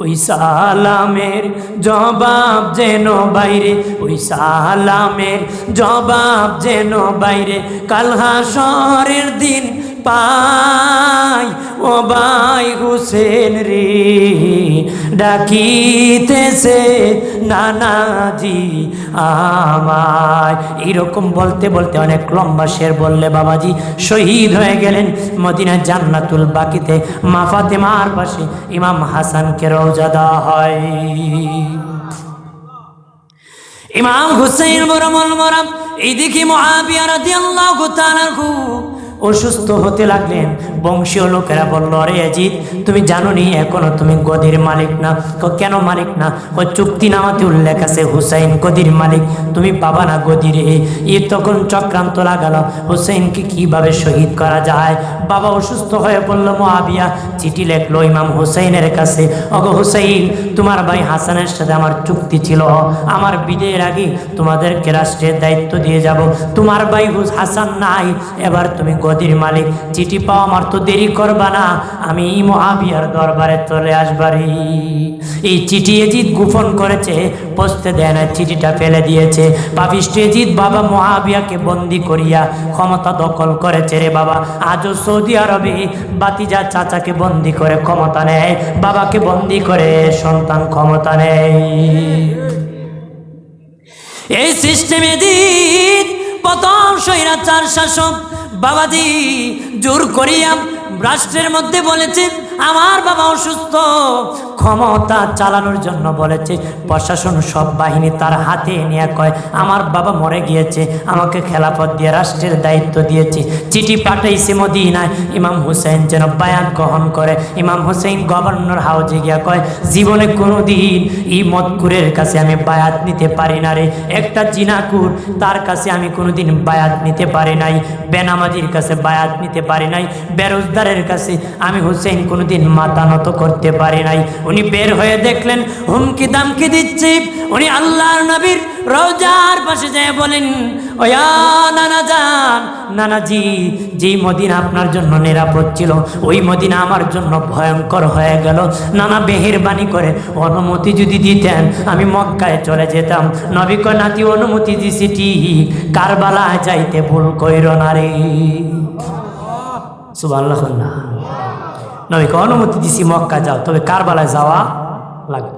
ওই সালামের জবাব যেন বাইরে, ওই সালামের জবাব যেন বাইরে কাল হাসরের দিন পাই। ও ভাই হুসেন রে, ডাকিতেছে নানাজি আমায়। এইরকম বলতে বলতে অনেক লম্বা শের বললে বাবাজি শহীদ হয়ে গেলেন মদিনা জান্নাতুল বাকিতে। মা ফাতেমার পাশে ইমাম হাসানকে রওজা দেওয়া হয়। ইমাম হুসাইন বড় মলমরাম, এইদিকে মুআবিয়া রাদিয়াল্লাহু তাআলা অসুস্থ হতে লাগলেন। বংশীয় লোকেরা বলল, আরে ইয়াজিদ, তুমি জানো নি এখনো তুমি গদির মালিক না? কেন মালিক না? চুক্তিনামাতে উল্লেখ আছে হুসাইন গদির মালিক, তুমি পাবা না গদির। তখন চক্রান্ত লাগালো হুসাইনকে কিভাবে শহীদ করা যায়। বাবা অসুস্থ হয়ে পড়ল। মুআবিয়া চিঠি লেখলো ইমাম হুসাইনের কাছে, ওগো হুসাইন, তোমার ভাই হাসানের সাথে আমার চুক্তি ছিল, আমার বিদায়ের আগে তোমাদেরকে রাষ্ট্রের দায়িত্ব দিয়ে যাব। তোমার ভাই হাসান নাই, এবার তুমি গদির মালিক। চিঠি পাওয়া আমার তো দেরি করবা না, আমি মুআবিয়ার দরবারে চলে আসবারি। এই চিঠি ইয়াজিদ গোপন করেছে, পৌঁছতে দেয় না, চিঠিটা ফেলে দিয়েছে। পাপিষ্ঠ ইয়াজিদ বাবা মুআবিয়াকে বন্দি করিয়া ক্ষমতা দখল করেছে রে বাবা। আজও সৌদি আরবে বাতিজা চাচাকে বন্দি করে ক্ষমতা নেয়, বাবাকে বন্দি করে সন্তান ক্ষমতা নেয়। এই সিস্টেমে দিন প্রথম স্বৈরাচার শাসক বাবাজি জোর করিয়া রাষ্ট্রের মধ্যে বলেছে আমার বাবা অসুস্থ, ক্ষমতা চালানোর জন্য বলেছে। প্রশাসন সব বাহিনী তার হাতে নিয়ে কয় আমার বাবা মরে গিয়েছে, আমাকে খেলাফত দিয়ে রাষ্ট্রের দায়িত্ব দিয়েছে। চিঠি পাঠাইছে মদিনায় ইমাম হুসাইন যেন বায়াত গ্রহণ করে। ইমাম হুসাইন গভর্নর হাউজে গিয়া কয় জীবনে কোনোদিন এই মদকুরের কাছে আমি বায়াত নিতে পারি না রে, একটা জিনাকুর তার কাছে আমি কোনোদিন বায়াত নিতে পারি নাই, বেনামাজির কাছে বায়াত নিতে পারি নাই, বেরোজগারের কাছে আমি হুসাইন কোনোদিন মাথা নত করতে পারি নাই। উনি বের হয়ে দেখলেন হুমকি দামকি দিচ্ছে। উনি আল্লাহর নবীর রওজার পাশে যেয়ে বলেন, ওয়া নানা যান, নানাজি, যেই মদিনা আপনার জন্য নিরাপদ ছিল ওই মদিনা আমার জন্য ভয়ঙ্কর হয়ে গেল। নানা মেহেরবানি করে অনুমতি যদি দিতেন আমি মক্কায় চলে যেতাম। নবী কয় নাতি অনুমতি দিছি ঠিক, কারবালায় যাইতে ভুল কইর না রে। সুবহানাল্লাহ। নবীকে অনুমতি দিছি মক্কা যাও, তবে কারবালায় যাওয়া লাগবে।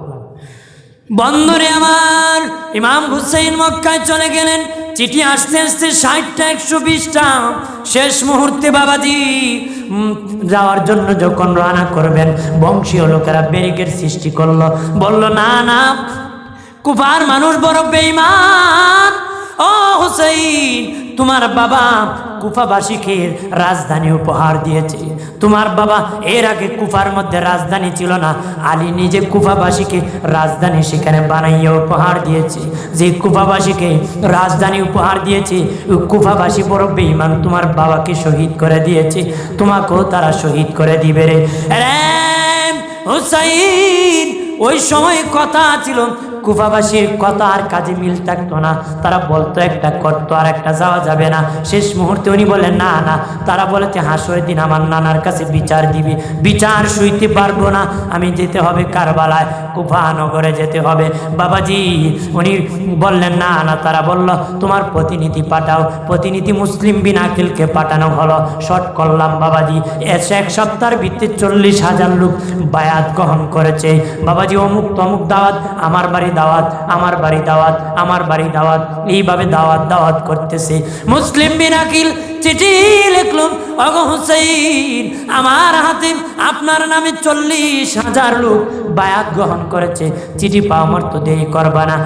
বন্ধুরে আমার, ইমাম হুসাইন মক্কায় চলে গেলেন। চিঠি আসতে আসতে 60টা 120টা। শেষ মুহূর্তে বাবাজি যাওয়ার জন্য যখন রওনা করবেন, বংশীয় লোকেরা ব্যারিকেড সৃষ্টি করলো, বলল না না, কুফার মানুষ বড় বেঈমান। ও হুসাইন, তোমার বাবা কুফাবাসীকে রাজধানী উপহার দিয়েছে। তোমার বাবা এর আগে কুফার মধ্যে রাজধানী ছিল না, আলী নিজে কুফাবাসীকে রাজধানী সেখানে বানাইয়া উপহার দিয়েছে। যে কুফাবাসীকে রাজধানী উপহার দিয়েছে ওই কুফাবাসী বড় বেঈমান, তোমার বাবাকে শহীদ করে দিয়েছে, তোমাকেও তারা শহীদ করে দিবে রে। হুসাইন, ওই সময় কথা ছিল কুফাবাসীর কথা আর কাজে মিল থাকতো না, তারা বলতো একটা করতো আর একটা যাওয়া যাবে না। শেষ মুহূর্তে উনি বলেন না না, তারা বলেছে হাসরের দিন আমার নানার কাছে বিচার দিবি, বিচার সইতে পারবো না, আমি যেতে হবে কারবালায়, কুফা নগরে যেতে হবে। বাবাজি উনি বললেন না না, তারা বলল তোমার প্রতিনিধি পাঠাও। প্রতিনিধি মুসলিম বিন আকিলকে পাঠানো হলো। শর্ট করলাম বাবাজি, এসে 1 সপ্তাহের ভিত্তিতে 40,000 লোক বায়াত গ্রহণ করেছে। বাবাজি অমুক তমুক দাওয়াত, আমার বাড়ি দাওয়াত, আমার বাড়ি দাওয়াত, আমার বাড়ি দাওয়াত, এইভাবে দাওয়াত দাওয়াত করতেছে। মুসলিম বিন আকিল চিঠি লিখলাম, ওগো হুসাইন, আমার হাতে আপনার নামে 40,000 লোক বায়াত গ্রহণ করেছে। চিঠি পাওয়া আমার তো দেরি করবা না,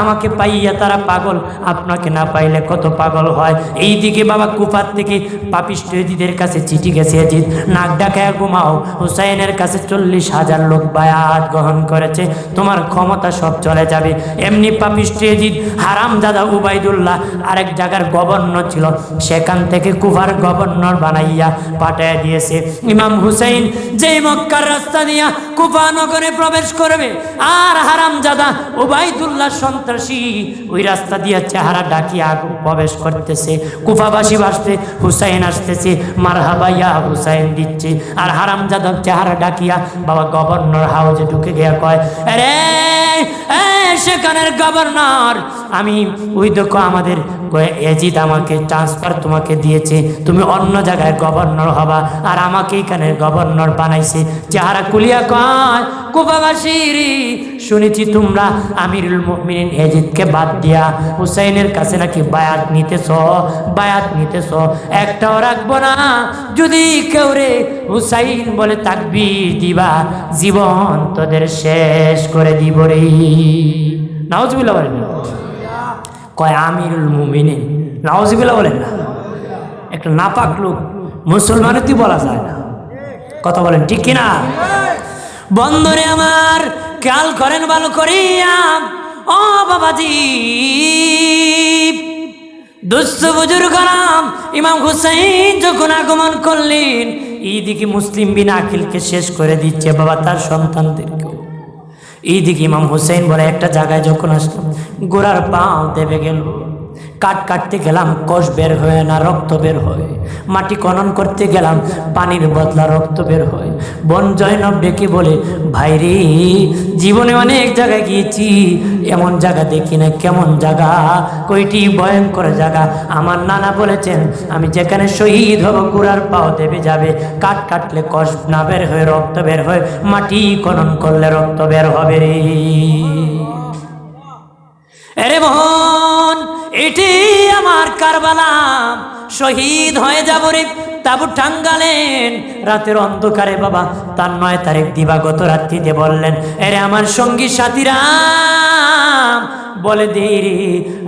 আমাকে পাইয়া তারা পাগল, আপনাকে না পাইলে কত পাগল হয়। এইদিকে বাবা কুফার থেকে পাপিষ্ঠ ইয়াজিদের কাছে চিঠি গেছে, ইয়াজিদ নাক ডাকায় ঘুমাও, হুসাইনের কাছে 40,000 লোক বায়াত গ্রহণ করেছে, তোমার ক্ষমতা সব চলে যাবে। এমনি পাপিষ্ঠ ইয়াজিদ হারামজাদা উবাইদুল্লাহ আরেক জায়গার গভর্নর ছিল, সেখান থেকে কুফার গভর্নর বানাইয়া পাঠিয়ে দিয়েছে। ইমাম হুসাইন যেই মক্কার রাস্তা দিয়া কুফা নগরে প্রবেশ করবে, আর হারামজাদা উবাইদুল্লাহ সন্ত্রাসী ওই রাস্তা দিয়া চেহারা ডাকিয়া প্রবেশ করতেছে। কুফাবাসী আসতে হুসাইন আসতেছে, মারহাবা ইয়া হুসাইন দিচ্ছে, আর হারামজাদা চেহারা ডাকিয়া বাবা গভর্নর হাউজে ঢুকে গিয়া কয়, আরে সেখানের গভর্নর আমি, ওই দেখো আমাদের ইয়াজিদ আমাকে ট্রান্সফার তোমাকে দিয়েছে, তুমি অন্য জায়গায় গভর্নর হবা, আর আমাকে এখানে গভর্নর বানাইছে। চেহারা কুলিয়া কয়, কুফাবাসীর শুনেছি তোমরা আমিরুল মুমিনিন ইয়াজিদকে বাদ দিয়া হুসাইনের কাছে নাকি বায়াত নিতেছ, একটাও রাখবো না, যদি কেউ রে হুসাইন বলে তাকবীর দিবা, জীবন তোদের শেষ করে দিব রে। নাউজুবিল্লাহ বলেন, কয় আমিরুল মুমিনিন, নাউজুবিল্লাহ বলেন না। একটা নাপাক লোক মুসলমানের তুই বলা যায় না। কথা বলেন ঠিক কিনা? বন্ধুরে আমার খেয়াল করেন ভালো করিয়া, ও বাবাজি, দুস্থ বুজুর্গরাম ইমাম হুসাইন যখন আগমন করলেন, এইদিকে মুসলিম বিন আকিলকে শেষ করে দিচ্ছে বাবা তার সন্তানদেরকেও। এইদিকে ইমাম হুসাইন বলে একটা জায়গায় যখন আসলাম, গোড়ার পাও দেবে গেল, কাটতে গেলাম কষ বের হয় না, রক্ত বের হয়। মাটি খনন করতে গেলাম, পানির বদলা রক্ত বের হয়। বোন জয়নব ডেকে বলে, ভাই রে, জীবনে অনেক জায়গায় গিয়েছি, এমন জায়গা দেখি না। কেমন জায়গা? কয়টি ভয়ঙ্কর জায়গা। আমার নানা বলেছেন আমি যেখানে শহীদ হব গোড়ার পাও দেবে যাবে, কাটলে কষ না বের হয়ে রক্ত বের হয়, মাটি খনন করলে রক্ত বের হবে রে। আরে বোন, এটি আমার কারবালা, শহীদ হয়ে যাব রে। তাবু টাঙ্গালেন রাতের অন্ধকারে বাবা। তার 9 তারিখ দিবাগত রাত্রিতে বললেন, আরে আমার সঙ্গী সাথীরা, বলে দে রে,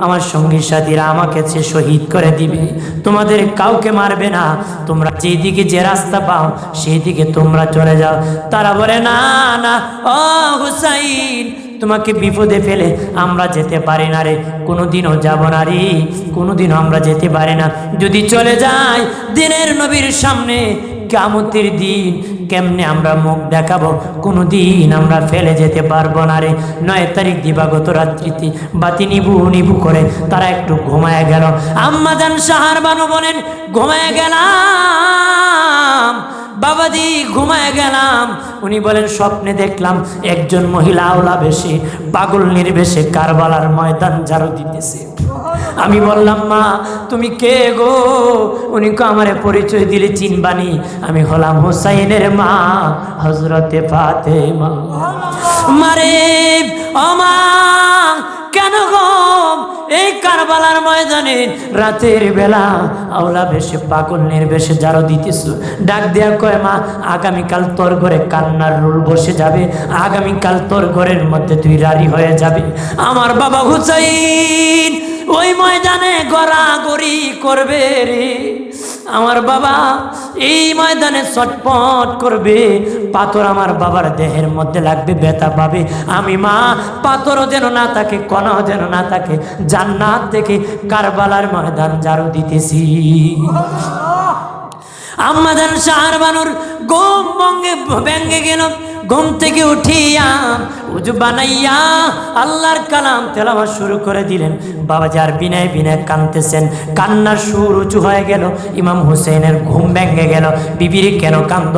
আমার সঙ্গী সাথীরা আমাকে সে শহীদ করে দিবে, তোমাদের কাউকে মারবে না, তোমরা যেদিকে যে রাস্তা পাও সেই দিকে তোমরা চলে যাও। তারা বলে, না না ও হুসাইন, তোমাকে বিপদে ফেলে আমরা যেতে পারি না রে, কোনোদিনও যাব না রে, কোনোদিনও আমরা যেতে পারি না। যদি চলে যাই দিনের নবীর সামনে, কিয়ামতের দিন কেমনে আমরা মুখ দেখাবো, কোনোদিন আমরা ফেলে যেতে পারবো না রে। 9 তারিখ দিবাগত রাত্রিতে বাতি নিবু করে তারা একটু ঘুমায় গেল। আম্মা জান শাহার বানু বলেন, ঘুমায় গেলাম বাবাজি, ঘুমায় গেলাম। উনি বলেন, স্বপ্নে দেখলাম একজন মহিলা আওলা বেশে, পাগল নির্বেশে কারবালার ময়দান ঝাড়ু দিতেছে। আমি বললাম, মা তুমি কে গো? উনি কো আমারে পরিচয় দিলে চিনবানি, আমি হলাম হুসাইনের মা, হযরতে ফাতেমা। মারে ও মা, কেন গো এই কারবালার ময়দানে রাতের বেলা আওলা বেশে পাগল নির্বেশে ঝাড়ু দিতেছ? ডাক দেয়া কয়, মা আগামীকাল তোর ঘরে কান্নার রোল বসে যাবে, আগামীকাল তোর ঘরের মধ্যে তুই রারি হয়ে যাবে। আমার বাবা হুসাইন ওই ময়দানে গড়াগড়ি করবে রে, আমার বাবা এই ময়দানে ছটপট করবে, পাথর আমার বাবার দেহের মধ্যে লাগবে, ব্যথা পাবে। আমি মা পাথরও যেন না থাকে, কণাও যেন না থাকে, জান্নাত থেকে কারবালার ময়দান ঝাড়ু দিতেছি। আম্মা জান শাহর বানুর ঘুম ভেঙে গেল। ঘুম থেকে উঠিয়া উজু বানাইয়া আল্লাহর কালাম তেলাওয়াত শুরু করে দিলেন। বাবাজি আর বিনয় কাঁদতেছেন, কান্নার সুর উঁচু হয়ে গেল। ইমাম হুসেনের ঘুম ভেঙে গেল। বিবির কেন কান্দ?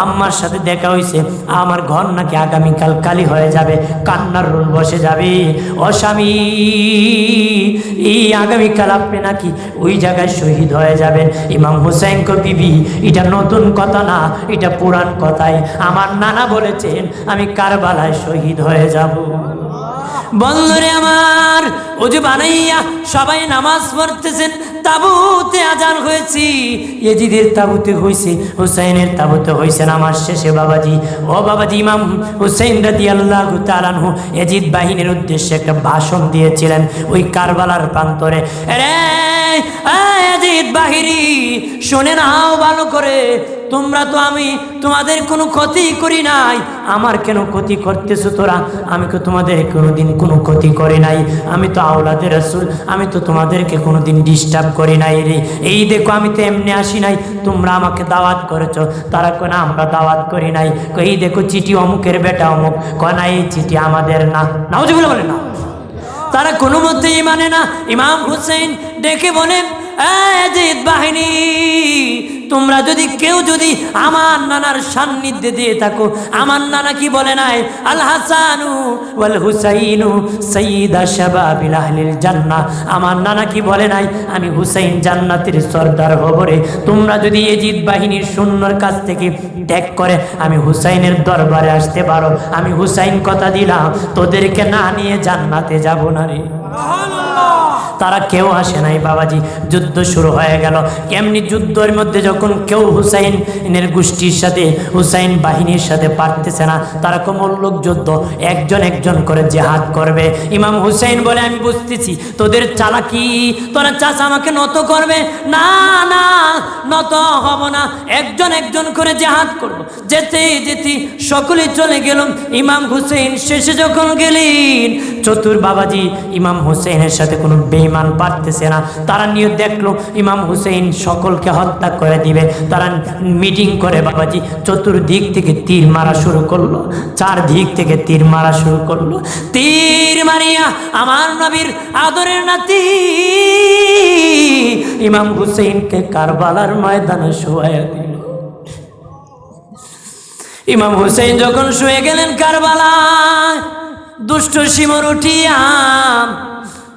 আম্মার সাথে দেখা হয়েছে, আমার ঘর নাকি আগামীকাল কালি হয়ে যাবে, কান্নার রোল বসে যাবে। ও স্বামী, এই আগামীকাল আপনি নাকি ওই জায়গায় শহীদ হয়ে যাবেন। ইমাম হুসাইন কো, বিবি এটা নতুন কথা না, এটা পুরান কথাই। আমার নানা বলেছেন আমি কারবালায় শহীদ হয়ে যাব। বন্ধুরে আমার, ওযু বানাইয়া সবাই নামাজ পড়তেছেন। তাবুতে আজান হয়েছে, ইয়াজিদের তাবুতে হয়েছে, হুসাইনের তাবুতে হয়েছে নামাজ শেষে। বাবাজি ও বাবাজি, ইমাম হুসাইন রাদিয়াল্লাহু তাআলা আনহু ইয়াজিদ বাহিনীর উদ্দেশ্যে একটা ভাষণ দিয়েছিলেন ওই কারবালার প্রান্তরে। রে ইয়াজিদ বাহিনী, শুনে নাও ভালো করে, তোমরা তো আমি তোমাদের কোনো ক্ষতি করি নাই, আমার কেন ক্ষতি করতেছো তোরা? আমি তো তোমাদের কোনোদিন কোনো ক্ষতি করি নাই, আমি তো আওলাদের রাসূল, আমি তো তোমাদেরকে কোনোদিন ডিস্টার্ব করি নাই রে। এই দেখো আমি তো এমনি আসি নাই, তোমরা আমাকে দাওয়াত করেছো। তারা কয় না আমরা দাওয়াত করি নাই। এই দেখো চিঠি অমুকের বেটা অমুক, কয় না এই চিঠি আমাদের না। নাউজুবিল্লাহ বলে না, তারা কোনো মতেই মানে না। ইমাম হুসেন ডেকে বলে, ইয়াজিদ বাহিনী, তোমরা যদি কেউ যদি আমার নানার সান্নিধ্যে দিয়ে থাকো, আমার নানা কি বলে নাই, আল হাসানু ওয়াল হুসাইনু সাইয়্যিদা শাবাবিল আহলিল জান্নাহ, আমার নানা কি বলে নাই আমি হুসাইন জান্নাতের সরদার হব রে। তোমরা যদি ইয়াজিদ বাহিনীর সৈন্যর কাছ থেকে ত্যাগ করে আমি হুসাইনের দরবারে আসতে পারো, আমি হুসাইন কথা দিলাম তোদেরকে না নিয়ে জান্নাতে যাব না রে। তারা কেউ আসে নাই বাবাজি। যুদ্ধ শুরু হয়ে গেল। কেমনি যুদ্ধের মধ্যে যখন কেউ হুসাইনের গোষ্ঠীর সাথে হুসাইন বাহিনীর সাথে পারতেছে না, তারা কমল্লক যুদ্ধ, একজন একজন করে জেহাদ করবে। ইমাম হুসাইন বলে আমি বুঝতেছি তোদের চালাকি, তোরা চাস আমাকে নত করবে, না না নত হব না, একজন একজন করে জেহাদ করব। যেতে যেতে সকলে চলে গেল। ইমাম হুসেন শেষে যখন গেলেন, চতুর বাবাজি ইমাম হুসেনের সাথে কোনো বেঈমান পারতেছে না। তারা নিয়ে দেখলো ইমাম হুসেন সকলকে হত্যা করে দিবে। তারা মিটিং করে বাবাজি চতুর্দিক থেকে তীর মারা শুরু করলো, চারদিক থেকে তীর মারা শুরু করলো। তীর মারিয়া আমার নবীর আদরের নাতি ইমাম হুসেনকে কারবালার ময়দানে শোয়াইয়া দিল। ইমাম হুসেন যখন শুয়ে গেলেন কারবালায়, দুষ্ট শিমর উঠিয়া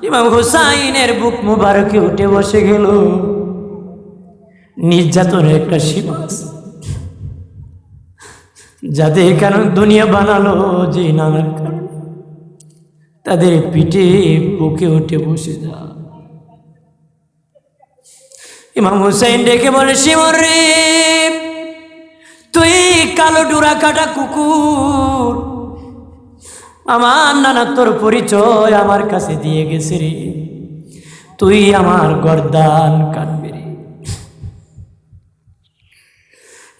ইমাম হুসাইনের বুক মুবারকে উঠে বসে গেল। নির্যাতনের একটা সীমা আছে, যাদের কারণ দুনিয়া বানালো যে নানার কারণ, তাদের পিঠে বুকে উঠে বসে যা। ইমাম হুসাইন ডেকে বলে, শিমর রে, তুই কালো ডুরা কাটা কুকুর, আমার নানা তোর পরিচয় আমার কাছে দিয়ে গেছে রে, তুই আমার গর্দান কাটবি রে।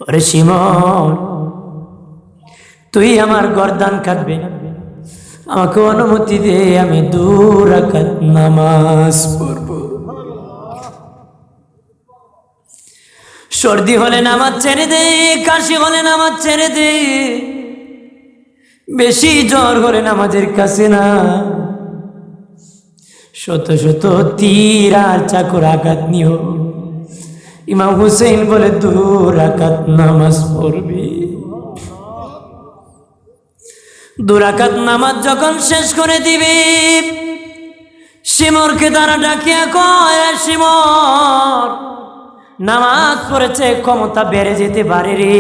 ওরে শিমর, তুই আমার গর্দান কাটবে, আমাকে অনুমতি দে, আমি 2 রাকাত নামাজ পড়ব। সর্দি হলে নামাজ ছেড়ে দে, কাশি হলে নামাজ ছেড়ে দে, বেশি জ্বর হলে নামাজের কাছে না। শত শত তীর আর চাকুর আঘাত নিও। ইমাম হুসেন বলে 2 রাকাত নামাজ পড়বি। 2 রাকাত নামাজ যখন শেষ করে দিবি, শিমরকে তারা ডাকিয়া কয়, শিমর, নামাজ পড়েছে, ক্ষমতা বেড়ে যেতে পারে রে,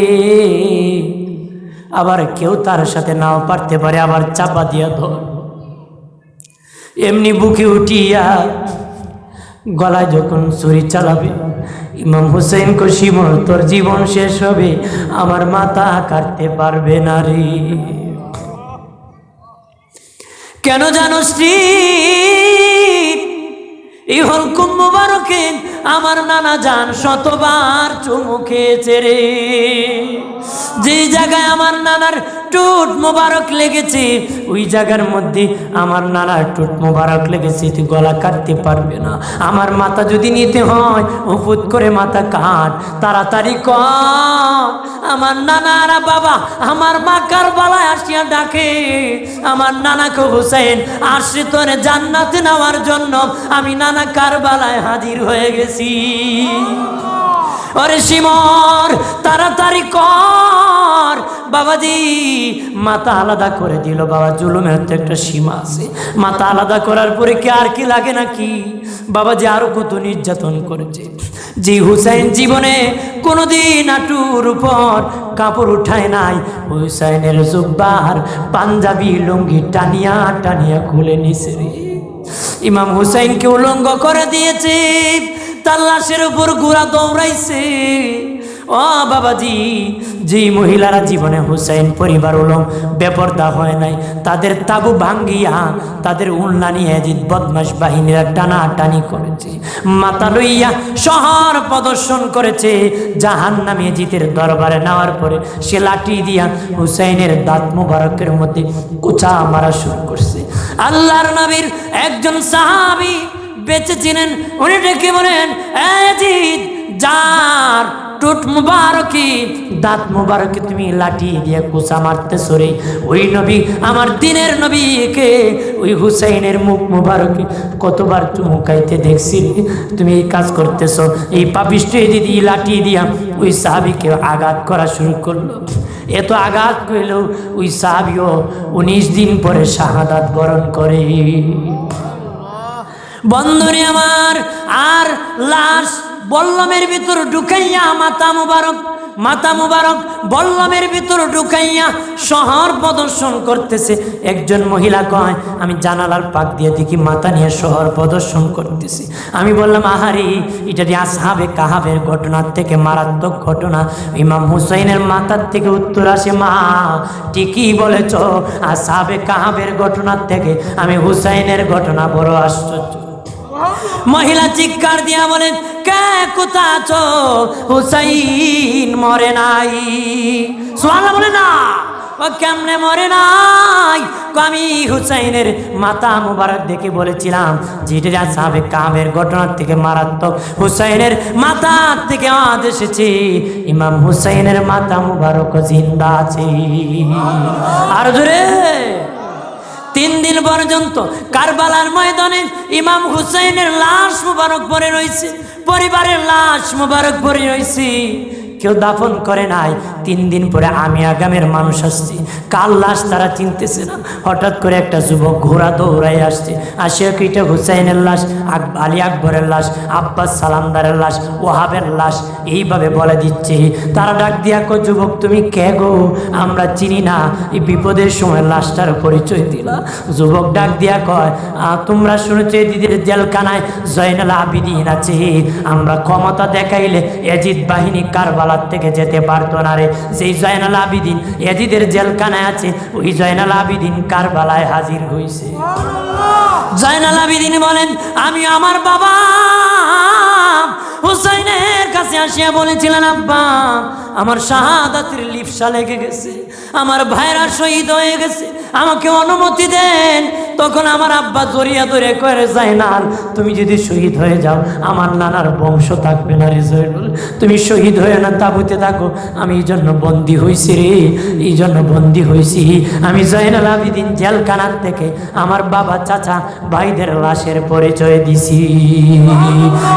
আবার কেউ তার সাথে নাও পারতে পারে, আবার চাপা দিয়া ধর। এমনি বুকে উঠিয়া গলায় যখন ছুরি চালাবে, ইমাম হুসেন কো, শিমর তোর জীবন শেষ হবে, আমার মাথা কাটতে পারবে না রে। কেন জানোস রে, এই হলকুম মুবারকে আমার নানা জান শতবার চুমু খেয়েছে রে। যে জায়গায় আমার নানার টুট মোবারক লেগেছে, ওই জায়গার মধ্যে আমার নানার টুট মোবারক লেগেছে, তুই গলা কাটতে পারবে না। আমার মাথা যদি নিতে হয়, উপুত করে মাথা কাট, তাড়াতাড়ি কর। আমার নানারা বাবা, আমার মা কারবালায় আসিয়া ডাকে, আমার নানাকে হুসাইন আসছে তোরে জান্নাতে নেওয়ার জন্য, আমি নানা কারবালায় হাজির হয়ে গেছি। ওরে শিমর, তাড়াতাড়ি কর। বাবাজি মাথা আলাদা করে দিল। বাবা, জুলুমের তো একটা সীমা আছে। মাথা আলাদা করার পরে কি আর কি লাগে নাকি? বাবাজি আরো কত নির্যাতন করেছে। যে হুসাইন জীবনে কোনোদিন হাঁটুর উপর কাপড় উঠায় নাই, হুসাইনের জুব্বার পাঞ্জাবি লুঙ্গি টানিয়া টানিয়া খুলে নিছে রে। ইমাম হুসাইনকে উলঙ্গ করে দিয়েছে, তার লাশের উপর ঘোড়া দৌড়াইছে। ও বাবাজি, যে মহিলারা জীবনে হুসাইন পরিবার বেপরদা হয় নাই, তাদের তাবু ভাঙ্গিয়া তাদের উল্লা নিয়ে জিদ বদমাশ বাহিনীরা টানাটানি করেছে, মাথা লইয়া শহর প্রদর্শন করেছে। জাহান্নামে জিতের দরবারে নেওয়ার পরে সে লাঠি দিয়া হুসাইনের দাঁত মুবারকের মধ্যে কুচা মারা শুরু করছে। আল্লাহর নবীর একজন সাহাবী বেঁচে ছিলেন, উনি ডেকে বলেন, জিদ, যার টুট মুবারকি দাঁত মুবারকে তুমি লাঠি দিয়ে কুচা মারতেছো রে, ওই নবী আমার দিনের নবীকে, ওই হুসাইনের মুখ মুবারকে কতবার চুমুকাইতে দেখছি, তুমি এই কাজ করতেছো। এই পাপিষ্ঠ দিদি লাঠি দিয়া ওই সাহাবীকে আঘাত করা শুরু করলো। এত আঘাত করলেও ওই সাহাবীও 19 দিন পরে শাহাদাত বরণ করে। বন্ধুরে আমার, আর লাশ বল্লমের ভিতর ঢুকাইয়া মাথা মুবারক মাথা মুবারক বল্লমের ভিতর ঢুকাইয়া শহর প্রদর্শন করতেছে। একজন মহিলা কয়, আমি জানালার পাক দিয়ে দেখি মাথা নিয়ে শহর প্রদর্শন করতেছে। আমি বললাম, আহারি, এটা যে আসহাবে কাহাবের ঘটনার থেকে মারাত্মক ঘটনা। ইমাম হুসাইনের মাথার থেকে উত্তর আসে, মা ঠিকই বলেছ, আসহাবে কাহাবের ঘটনার থেকে আমি হুসাইনের ঘটনা বড় আশ্চর্য। মহিলা চিৎকার দিয়া বলেন, কে কোথা আছো? হুসাইন মরে নাই। সুবহানাল্লাহ বলে না, ও কেমনে মরে নাই? আমি হুসাইনের মাথা মুবারক দেখে বলেছিলাম যেটা আসহাবে কাহাবের ঘটনার থেকে মারাত্মক। হুসাইনের মাথা থেকে আওয়াজ এসেছে, ইমাম হুসাইনের মাথা মুবারক জিন্দা আছে। আর জোরে 3 দিন পর্যন্ত কারবালার ময়দানে ইমাম হুসাইনের লাশ মুবারক পড়ে রয়েছে, পরিবারের লাশ মুবারক পড়ে রয়েছে, কেউ দাফন করে নাই। 3 দিন পরে আমি আগামের মানুষ আসছি, কার লাশ তারা চিনতেছে না। হঠাৎ করে একটা যুবক ঘোড়া দৌড়াই আসছে, আসিয়া এটা হুসাইনের লাশ, আলী আকবরের লাশ, আব্বাস সালামদারের লাশ, ওহাবের লাশ, এইভাবে বলে দিচ্ছে। তারা ডাক দিয়া কো, যুবক তুমি কে গো? আমরা চিনি না, এই বিপদের সময় লাশটার পরিচয় দিলা। যুবক ডাক দিয়া কয়, তোমরা শুনেছ এজিদের জেলখানায় জয়নাল আবিদিন আছে, আমরা ক্ষমতা দেখাইলে এজিদ বাহিনী কারবালার থেকে যেতে পারতো না রে। সেই জয়নাল আবিদিন এজিদের জেলখানায় আছে, ওই জয়নাল আবিদিন কারবালায় হাজির হয়েছে। জয়নাল আবিদিন বলেন, আমি আমার বাবা হুসাইনের কাছে আসিয়া বলেছিলেন, আব্বা আমার শাহাদাতের লিপসা লেগে গেছে, আমার ভাইরা শহীদ হয়ে গেছে, আমাকে অনুমতি দেন। তখন আমার আব্বা জড়িয়া ধরে করে, জয়নাল তুমি যদি শহীদ হয়ে যাও আমার নানার বংশ থাকবে না রে জয়নুল, তুমি শহীদ হয়ে না তাবুতে থাকো। আমি এই জন্য বন্দি হয়েছি রে, এই জন্য বন্দি হয়েছি। আমি জয়নাল আবিদিন জেলখানার থেকে আমার বাবা চাচা ভাইদের লাশের পরিচয় দিছি।